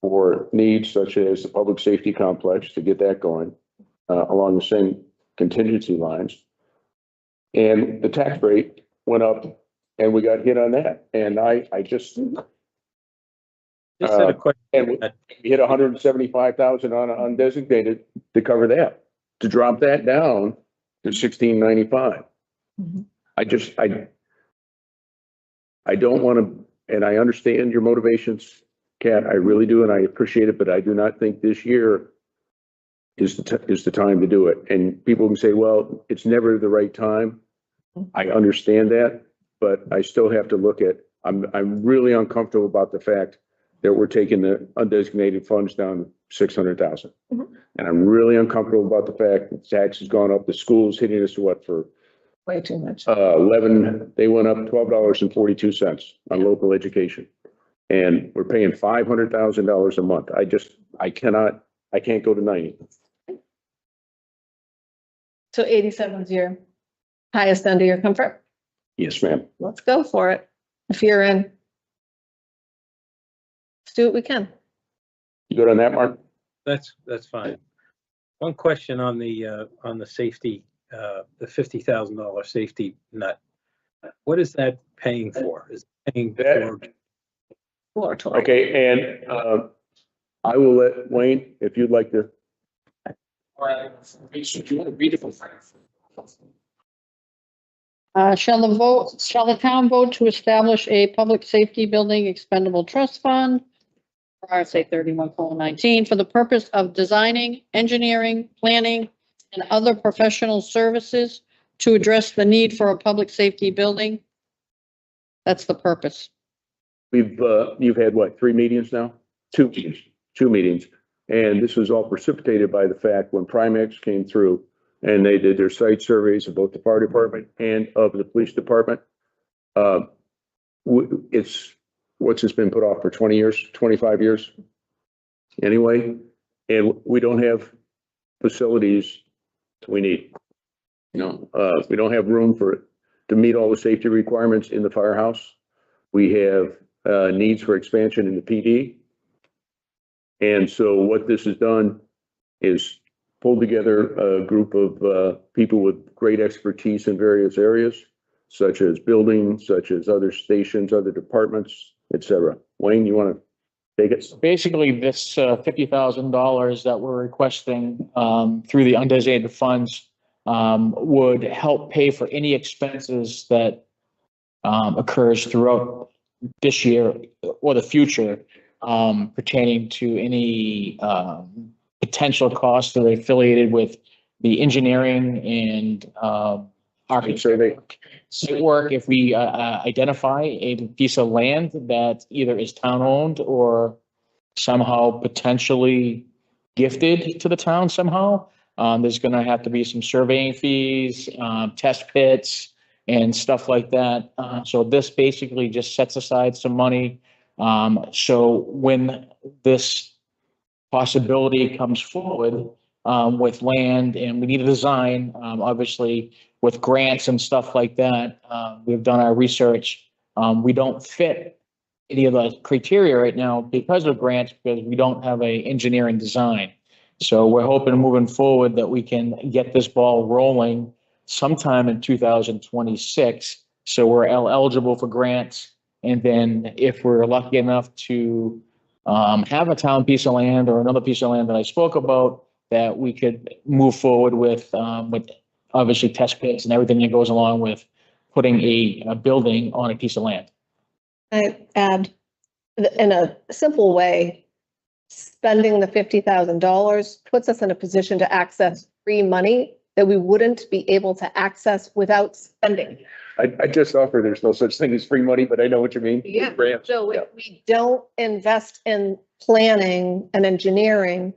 for needs such as the public safety complex to get that going, along the same contingency lines. And the tax rate went up and we got hit on that. And I just just had a question. and we hit 175,000 on undesignated to cover that, to drop that down to 1695. I don't want to, and I understand your motivations, Kat, I really do, and I appreciate it, but I do not think this year is the time to do it. And people can say, well, it's never the right time. I understand that, but I still have to look at, I'm really uncomfortable about the fact that we're taking the undesignated funds down 600,000. And I'm really uncomfortable about the fact that tax has gone up. The school's hitting us for Way too much. 11, they went up $12.42 on local education. And we're paying $500,000 a month. I can't go to 90. So 87 is your highest end of your comfort? Yes, ma'am. Let's go for it. If you're in. Let's do what we can. You good on that, Mark? That's fine. One question on the safety, the $50,000 safety nut. What is that paying for? Is it paying for? Exploratory. Okay, and I will let Wayne, if you'd like to. All right. So do you want to read it from? Shall the town vote to establish a public safety building expendable trust fund? RSA 31:19 for the purpose of designing, engineering, planning, and other professional services to address the need for a public safety building. That's the purpose. You've had what, 3 meetings now? 2 meetings, 2 meetings. And this was all precipitated by the fact when Primex came through and they did their site surveys of both the fire department and of the police department. What's this been put off for 20 years, 25 years? Anyway, and we don't have facilities we need. We don't have room to meet all the safety requirements in the firehouse. We have needs for expansion in the PD. And so what this has done is pulled together a group of people with great expertise in various areas, such as building, such as other stations, other departments, etc. Wayne, you want to take it? Basically, this $50,000 that we're requesting through the undesignated funds would help pay for any expenses that occurs throughout this year or the future pertaining to any potential costs that are affiliated with the engineering and architecture site work. If we identify a piece of land that either is town owned or somehow potentially gifted to the town somehow, there's going to have to be some surveying fees, test pits and stuff like that. So this basically just sets aside some money. So when this possibility comes forward with land and we need a design, obviously with grants and stuff like that, we've done our research. We don't fit any of the criteria right now because of grants, because we don't have a engineering design. So we're hoping moving forward that we can get this ball rolling sometime in 2026. So we're eligible for grants. And then if we're lucky enough to have a town piece of land or another piece of land that I spoke about, that we could move forward with obviously test pits and everything that goes along with putting a building on a piece of land. I add, in a simple way, spending the $50,000 puts us in a position to access free money that we wouldn't be able to access without spending. I just offer, there's no such thing as free money, but I know what you mean. Yeah. Grants. So Yeah. if we don't invest in planning and engineering,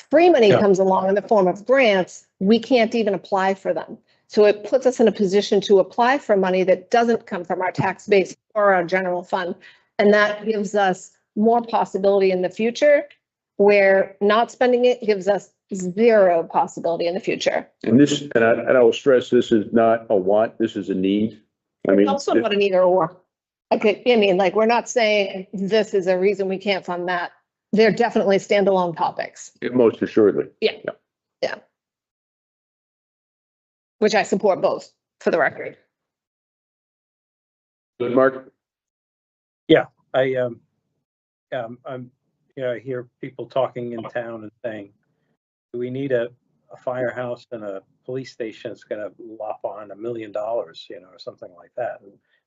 free money Yeah. comes along in the form of grants, we can't even apply for them. So it puts us in a position to apply for money that doesn't come from our tax base or our general fund. And that gives us more possibility in the future, where not spending it gives us zero possibility in the future. And this, and I will stress, this is not a want, this is a need. I mean, Also not an either or. I mean, like, we're not saying this is a reason we can't fund that. They're definitely standalone topics, most assuredly. which I support both, for the record. Good, Mark? I hear people talking in town and saying, do we need a firehouse and a police station that's gonna lop on $1 million, or something like that.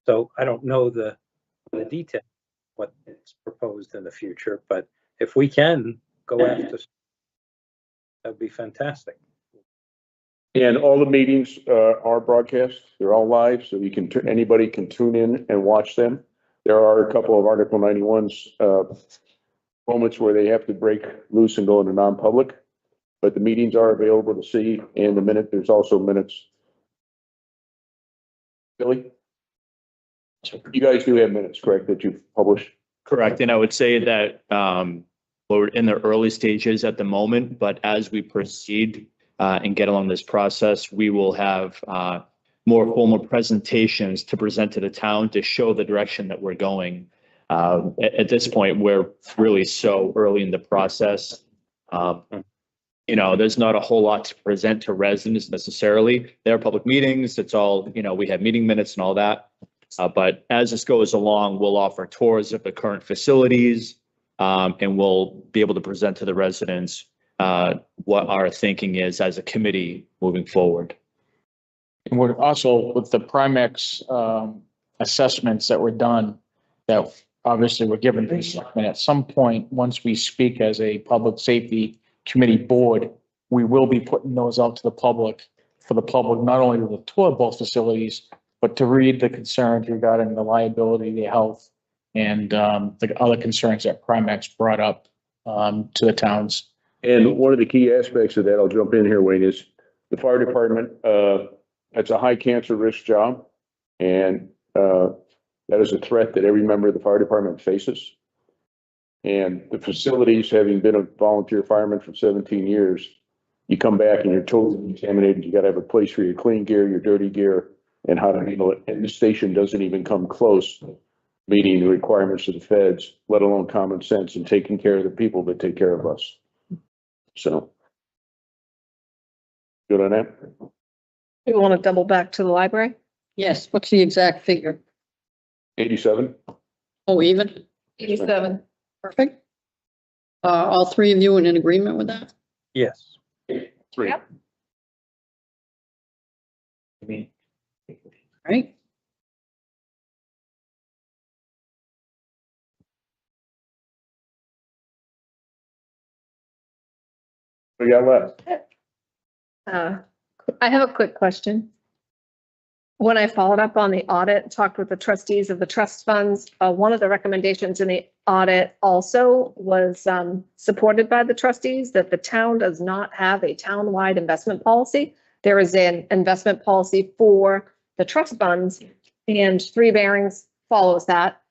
So I don't know the detail, what is proposed in the future, but if we can go after, that'd be fantastic. And all the meetings are broadcast. They're all live, so you can, anybody can tune in and watch them. There are a couple of Article 91's moments where they have to break loose and go into non-public, but the meetings are available to see. And there's also minutes. Billy? You guys do have minutes, correct, that you've published? Correct. And I would say that we're in the early stages at the moment, but as we proceed and get along this process, we will have more formal presentations to present to the town to show the direction that we're going. At this point, we're really so early in the process. There's not a whole lot to present to residents necessarily. There are public meetings. It's all, we have meeting minutes and all that. But as this goes along, we'll offer tours of the current facilities, and we'll be able to present to the residents what our thinking is as a committee moving forward. And we're also, with the Primex assessments that were done, that obviously were given to the selectmen at some point, once we speak as a public safety committee board, we will be putting those out to the public, for the public, not only to tour both facilities, but to read the concerns regarding the liability, the health, and the other concerns that Primex brought up to the towns. And one of the key aspects of that, I'll jump in here, Wayne, is the fire department, it's a high cancer risk job. And that is a threat that every member of the fire department faces. And the facilities, having been a volunteer fireman for 17 years, you come back and you're totally contaminated. You got to have a place for your clean gear, your dirty gear, and how to handle it. And the station doesn't even come close meeting the requirements of the feds, let alone common sense and taking care of the people that take care of us. So. Good on that? We want to double back to the library? Yes, what's the exact figure? 87? Oh, even? 87. Perfect. All three of you in agreement with that? Yes. 3. Yep. Right? We got left. I have a quick question. When I followed up on the audit, talked with the trustees of the trust funds, one of the recommendations in the audit also was supported by the trustees, that the town does not have a town-wide investment policy. There is an investment policy for the trust funds, and Three Bearings follows that.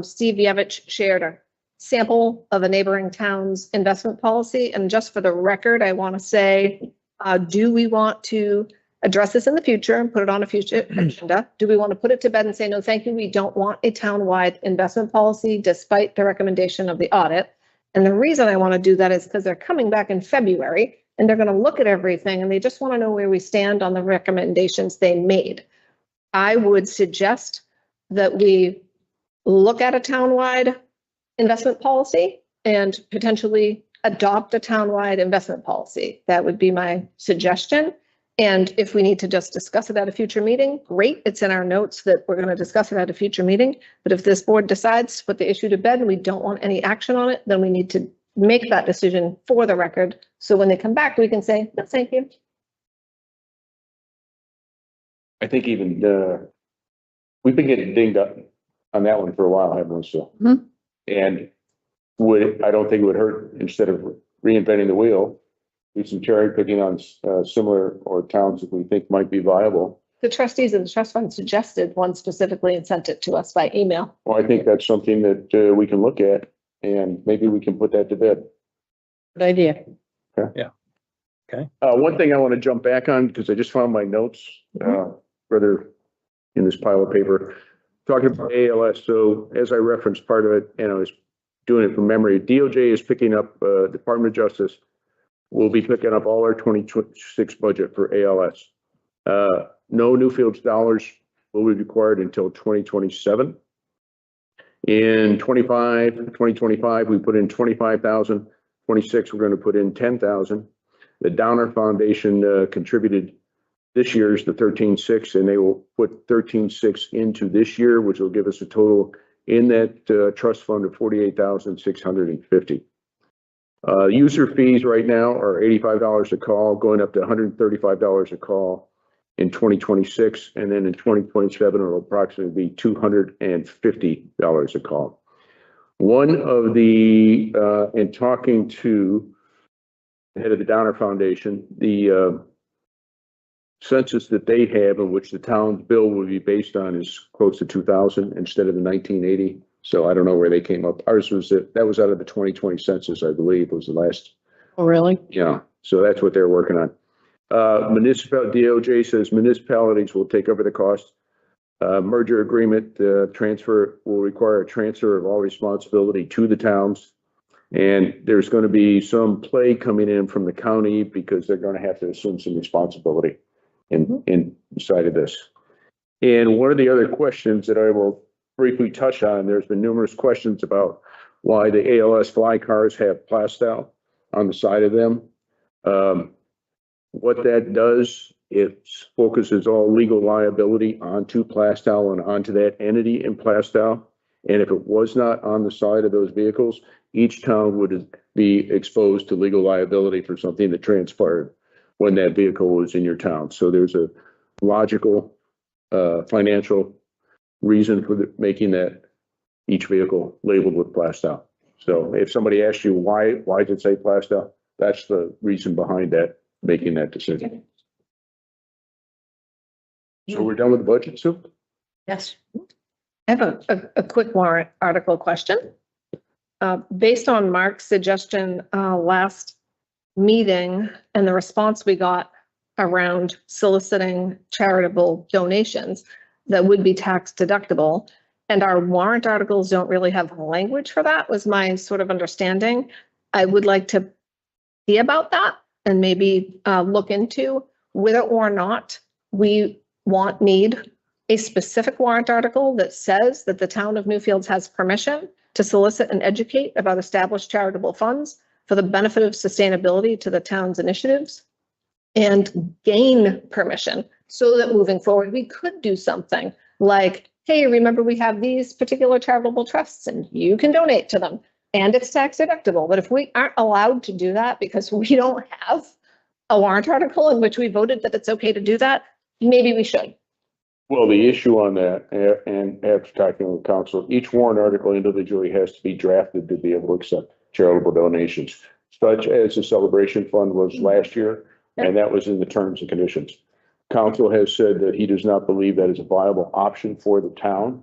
Steve Yevich shared a sample of a neighboring town's investment policy. And just for the record, I want to say, do we want to address this in the future and put it on a future agenda? Do we want to put it to bed and say, no, thank you, we don't want a town-wide investment policy despite the recommendation of the audit? And the reason I want to do that is because they're coming back in February and they're going to look at everything and they just want to know where we stand on the recommendations they made. I would suggest that we look at a town-wide investment policy and potentially adopt a town-wide investment policy. That would be my suggestion. And if we need to just discuss it at a future meeting, great. It's in our notes that we're going to discuss it at a future meeting. But if this board decides to put the issue to bed and we don't want any action on it, then we need to make that decision for the record. So when they come back, we can say, no, thank you. I think even, we've been getting dinged up on that one for a while, haven't we, so? Mhm. And I don't think it would hurt, instead of reinventing the wheel, do some cherry picking on, similar or towns that we think might be viable. The trustees of the trust fund suggested one specifically and sent it to us by email. Well, I think that's something that, we can look at, and maybe we can put that to bed. Good idea. One thing I want to jump back on, because I just found my notes, further in this pile of paper, talking about ALS. So as I referenced part of it, and I was doing it from memory, DOJ is picking up, Department of Justice will be picking up all our 2026 budget for ALS. No Newfields dollars will be required until 2027. In 2025, we put in 25,000. 26, we're going to put in 10,000. The Downer Foundation contributed this year's the 13.6, and they will put 13.6 into this year, which will give us a total in that trust fund of 48,650. User fees right now are $85 a call, going up to $135 a call in 2026, and then in 2027 it'll approximately be $250 a call. One of the in talking to the head of the Downer Foundation, the census that they have, in which the town's bill will be based on, is close to 2000 instead of the 1980. So I don't know where they came up. Ours was that was out of the 2020 census, I believe, was the last. Oh, really? Yeah. So that's what they're working on. DOJ says municipalities will take over the cost. Merger agreement transfer will require a transfer of all responsibility to the towns. And there's going to be some play coming in from the county, because they're going to have to assume some responsibility inside of this. And one of the other questions that I will briefly touch on, there's been numerous questions about why the ALS fly cars have Plastow on the side of them. What that does, it focuses all legal liability onto Plastow and onto that entity in Plastow. And if it was not on the side of those vehicles, each town would be exposed to legal liability for something that transpired when that vehicle was in your town. So there's a logical, financial reason for making that each vehicle labeled with Plastow. So if somebody asks you why did it say Plastow, that's the reason behind that, making that decision. So we're done with the budget, Sue? Yes. I have a quick warrant article question. Based on Mark's suggestion last meeting and the response we got around soliciting charitable donations that would be tax deductible, and our warrant articles don't really have language for that, was my sort of understanding. I would like to see about that and maybe look into whether or not we need a specific warrant article that says that the town of Newfields has permission to solicit and educate about established charitable funds for the benefit of sustainability to the town's initiatives, and gain permission so that moving forward, we could do something like, hey, remember we have these particular charitable trusts and you can donate to them and it's tax deductible. But if we aren't allowed to do that because we don't have a warrant article in which we voted that it's okay to do that, maybe we should. Well, the issue on that, and after talking with council, each warrant article individually has to be drafted to be able to accept charitable donations, such as the celebration fund was last year, and that was in the terms and conditions. Council has said that he does not believe that is a viable option for the town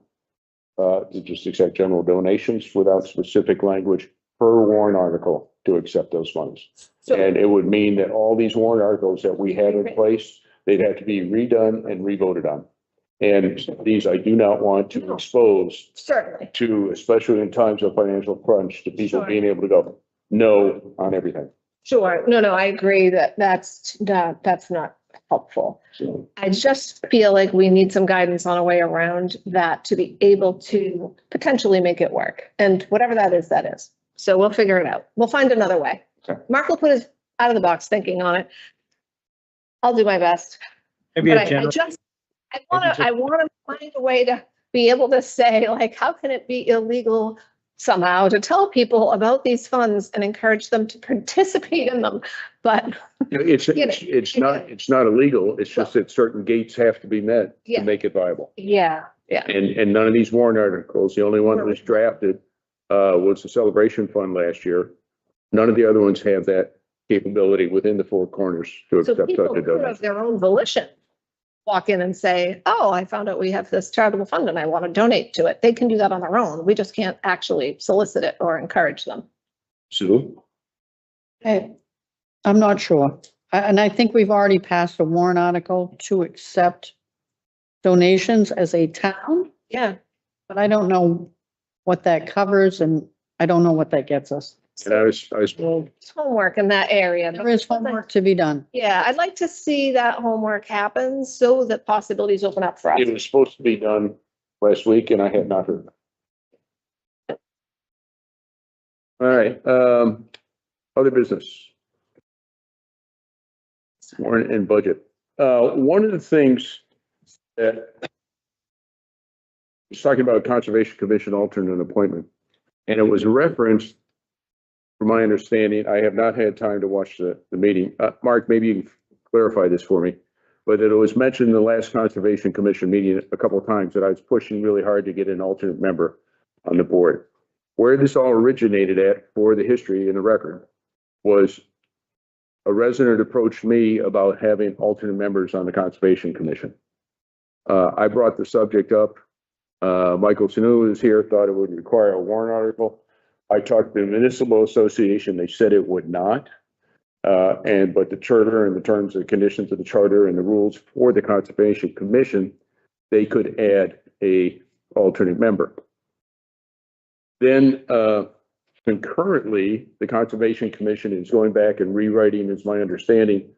to just accept general donations without specific language per warrant article to accept those funds. And it would mean that all these warrant articles that we have in place, they'd have to be redone and revoted on. And these I do not want to expose Certainly. to, especially in times of financial crunch, to people being able to go no on everything. Sure. No, I agree that's not helpful. So, I just feel like we need some guidance on a way around that to be able to potentially make it work. And whatever that is, that is. So we'll figure it out. We'll find another way. Okay. Mark will put his out of the box thinking on it. I'll do my best. Maybe But a general, I want to find a way to be able to say, like, how can it be illegal somehow to tell people about these funds and encourage them to participate in them. But It's not illegal. It's just that certain gates have to be met Yeah. to make it viable. yeah, And none of these warrant articles, the only one that was drafted, was the celebration fund last year. None of the other ones have that capability within the four corners to so accept people such a could of donation. their own volition walk in and say, oh, I found out we have this charitable fund and I want to donate to it. They can do that on their own. We just can't actually solicit it or encourage them. Sue? Hey, I'm not sure. And I think we've already passed a warrant article to accept donations as a town, Yeah. but I don't know what that covers and I don't know what that gets us. And I was, It's homework in that area. There is homework to be done. Yeah, I'd like to see that homework happen so that possibilities open up for us. it was supposed to be done last week and I had not heard. All right, other business. Warrant and budget. One of the things that I was talking about Conservation Commission alternate appointment, and it was referenced, from my understanding, I have not had time to watch the meeting. Mark, maybe you can clarify this for me, but it was mentioned in the last Conservation Commission meeting a couple of times that I was pushing really hard to get an alternate member on the board. Where this all originated at, for the history and the record, was a resident approached me about having alternate members on the Conservation Commission. I brought the subject up. Michael Sanu is here, thought it would require a warrant article. I talked to the Municipal Association, they said it would not. But the charter and the terms and conditions of the charter and the rules for the Conservation Commission, they could add a alternate member. Then, concurrently, the Conservation Commission is going back and rewriting, is my understanding,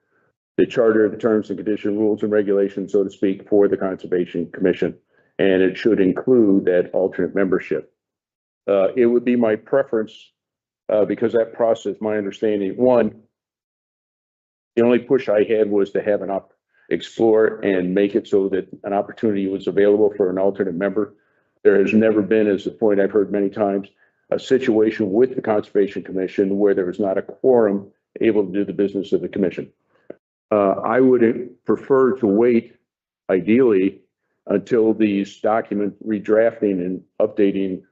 the charter, the terms and condition, rules and regulations, so to speak, for the Conservation Commission. And it should include that alternate membership. It would be my preference, because that process, my understanding, one, the only push I had was to have explore and make it so that an opportunity was available for an alternate member. There has never been, as the point I've heard many times, a situation with the Conservation Commission where there is not a quorum able to do the business of the commission. I would prefer to wait, ideally, until these document redrafting and updating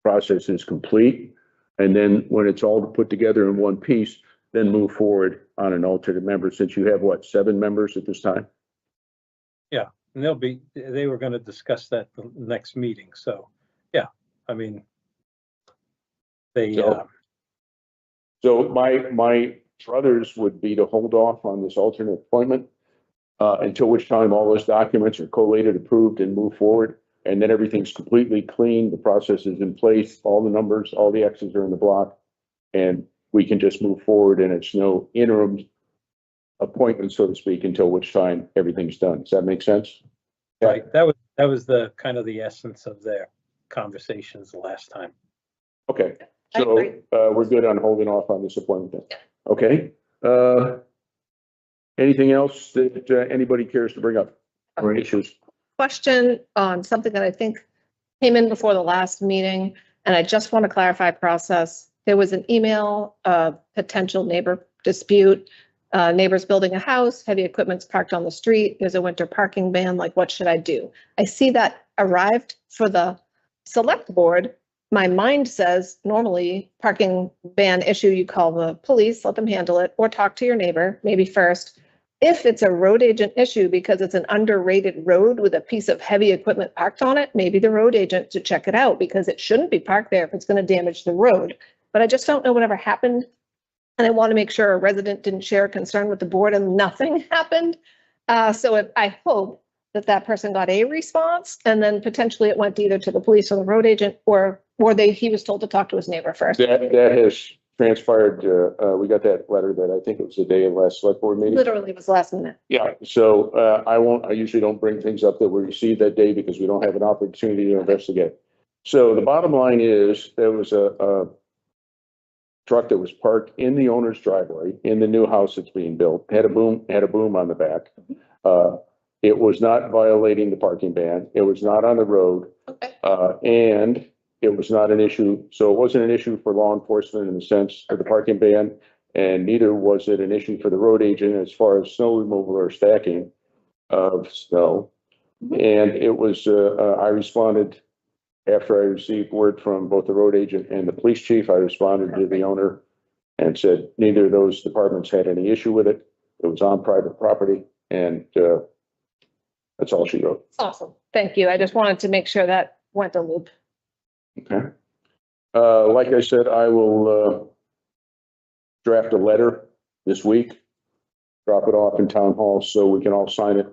process is complete. And then when it's all put together in one piece, then move forward on an alternate member, since you have, what, 7 members at this time? And they were going to discuss that the next meeting. So, yeah, I mean, So my brothers would be to hold off on this alternate appointment until which time all those documents are collated, approved, and move forward. And then everything's completely clean. The process is in place. All the numbers, all the X's are in the block, and we can just move forward. And it's no interim appointment, so to speak, until which time everything's done. Does that make sense? right, that was the kind of the essence of their conversations the last time. Okay, I so agree. we're good on holding off on this appointment then. Okay. Anything else that anybody cares to bring up or issues? Question on something that I think came in before the last meeting, and I just want to clarify process. There was an email of potential neighbor dispute. Neighbors building a house, heavy equipment's parked on the street. There's a winter parking ban. Like, what should I do? I see that arrived for the select board. My mind says normally parking ban issue, you call the police, let them handle it, or talk to your neighbor, maybe first. If it's a road agent issue because it's an underrated road with a piece of heavy equipment parked on it, maybe the road agent to check it out, because it shouldn't be parked there if it's going to damage the road. But I just don't know whatever happened. And I want to make sure a resident didn't share a concern with the board and nothing happened. So I hope that person got a response, and then potentially it went either to the police or the road agent, or he was told to talk to his neighbor first. That has transpired. We got that letter that I think it was the day of last select board meeting. Literally was last minute. Yeah, so I usually don't bring things up that we received that day because we don't have an opportunity to investigate. So the bottom line is there was a truck that was parked in the owner's driveway in the new house that's being built, had a boom on the back. It was not violating the parking ban. It was not on the road. Okay. And it was not an issue. So it wasn't an issue for law enforcement in the sense of the parking ban. And neither was it an issue for the road agent as far as snow removal or stacking of snow. And it was, I responded after I received word from both the road agent and the police chief. I responded to the owner and said neither of those departments had any issue with it. It was on private property, and that's all she wrote. Awesome. Thank you. I just wanted to make sure that went a loop. Okay. Like I said, I will draft a letter this week, drop it off in town hall so we can all sign it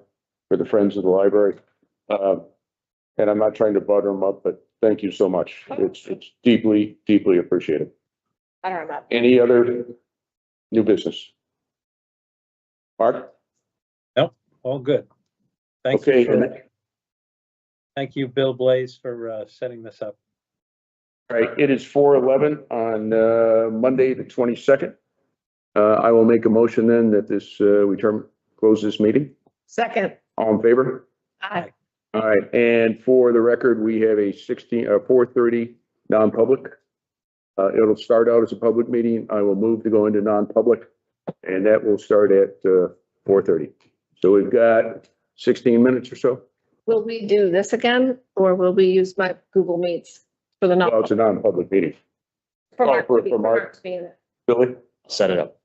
for the Friends of the Library. And I'm not trying to butter them up, but thank you so much. It's deeply, deeply appreciated. I don't remember. Any other new business? Mark? All good. Thank you, Okay. thank you, Bill Blaze, for setting this up. All right, it is 4:11 on Monday, the 22nd. I will make a motion then that this, we close this meeting. Second. All in favor? Aye. All right, and for the record, we have a 4:30 non-public. It'll start out as a public meeting. I will move to go into non-public, and that will start at 4:30. So we've got 16 minutes or so. Will we do this again, or will we use my Google Meets for the Well, it's a non? non-public meeting. For oh, Mark for to be- Mark. Mark to be in it. Billy? Set it up.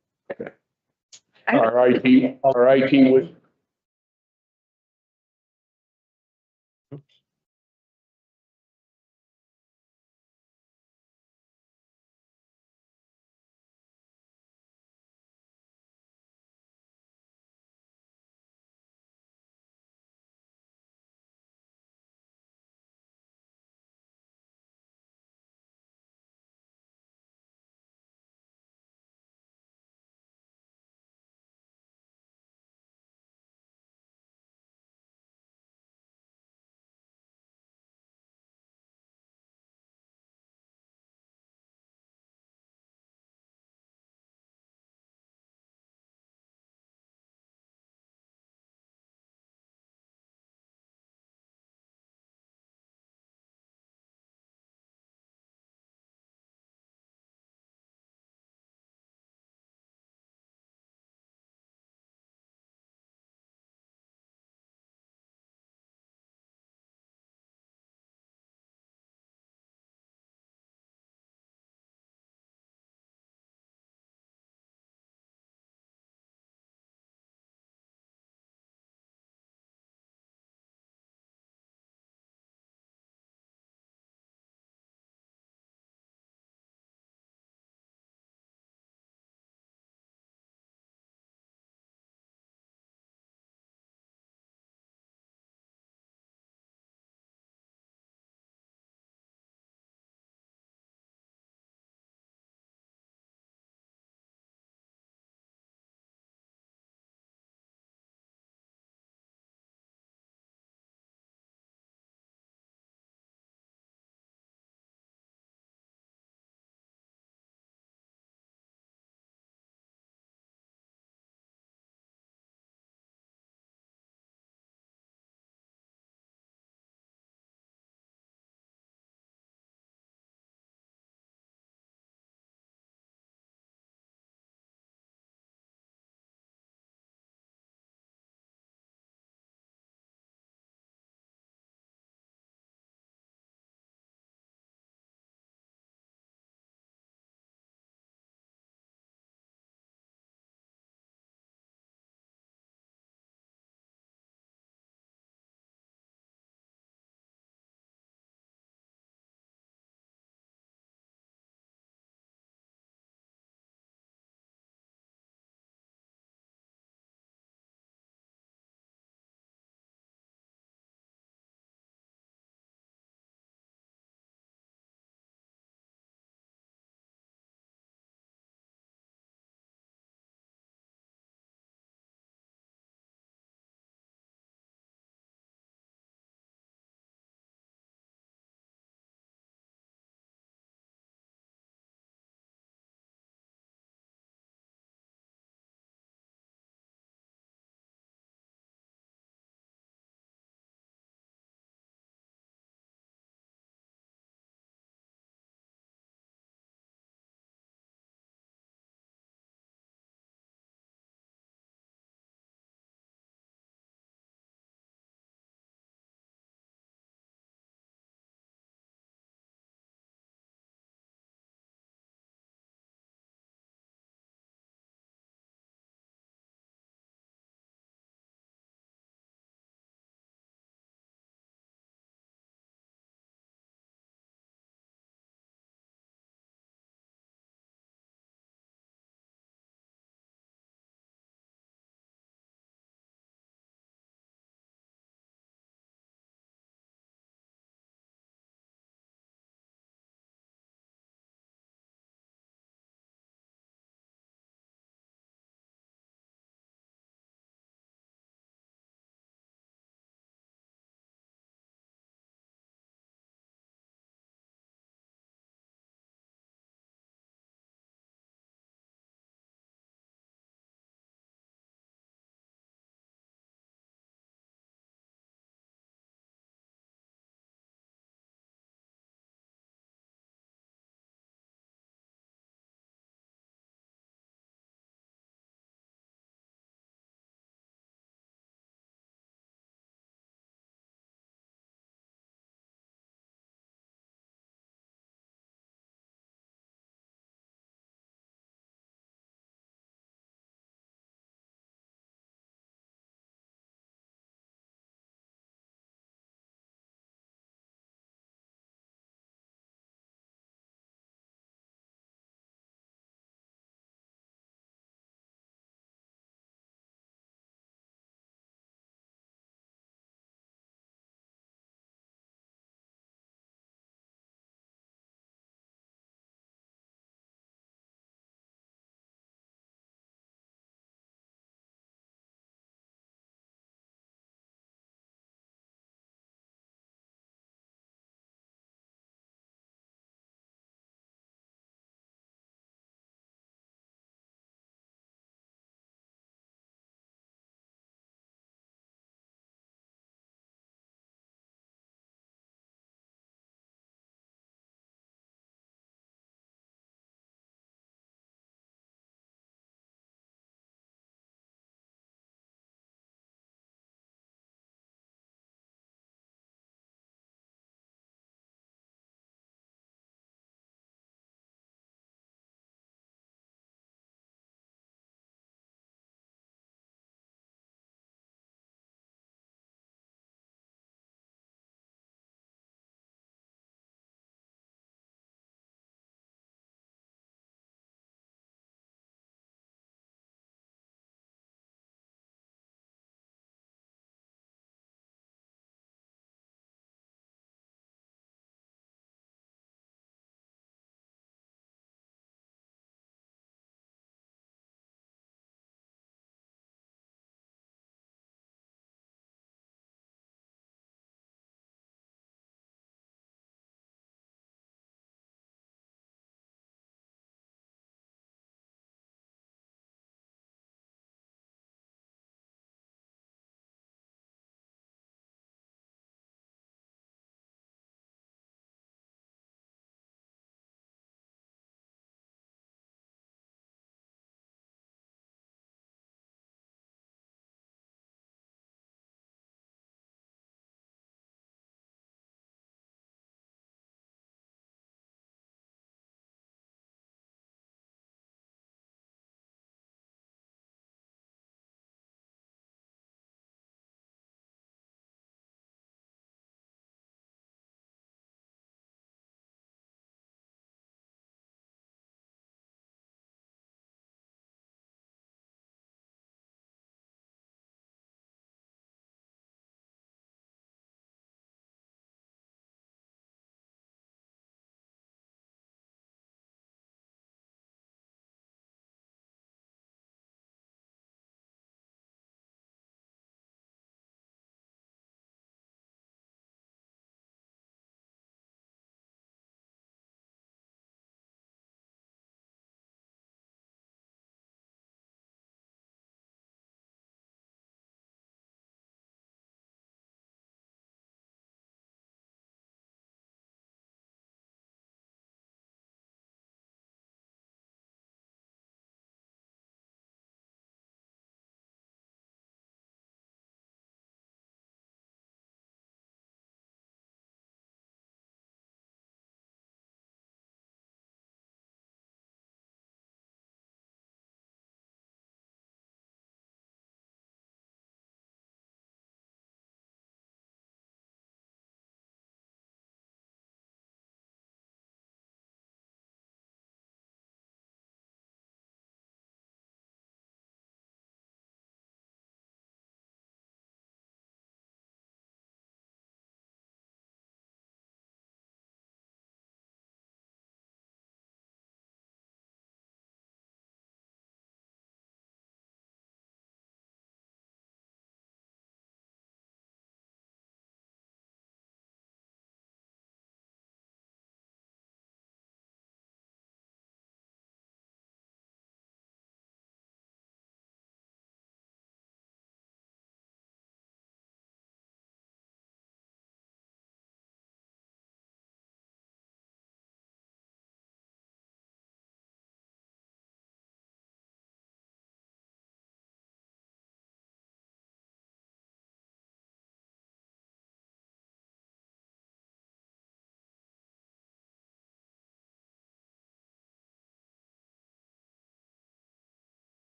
Our IT was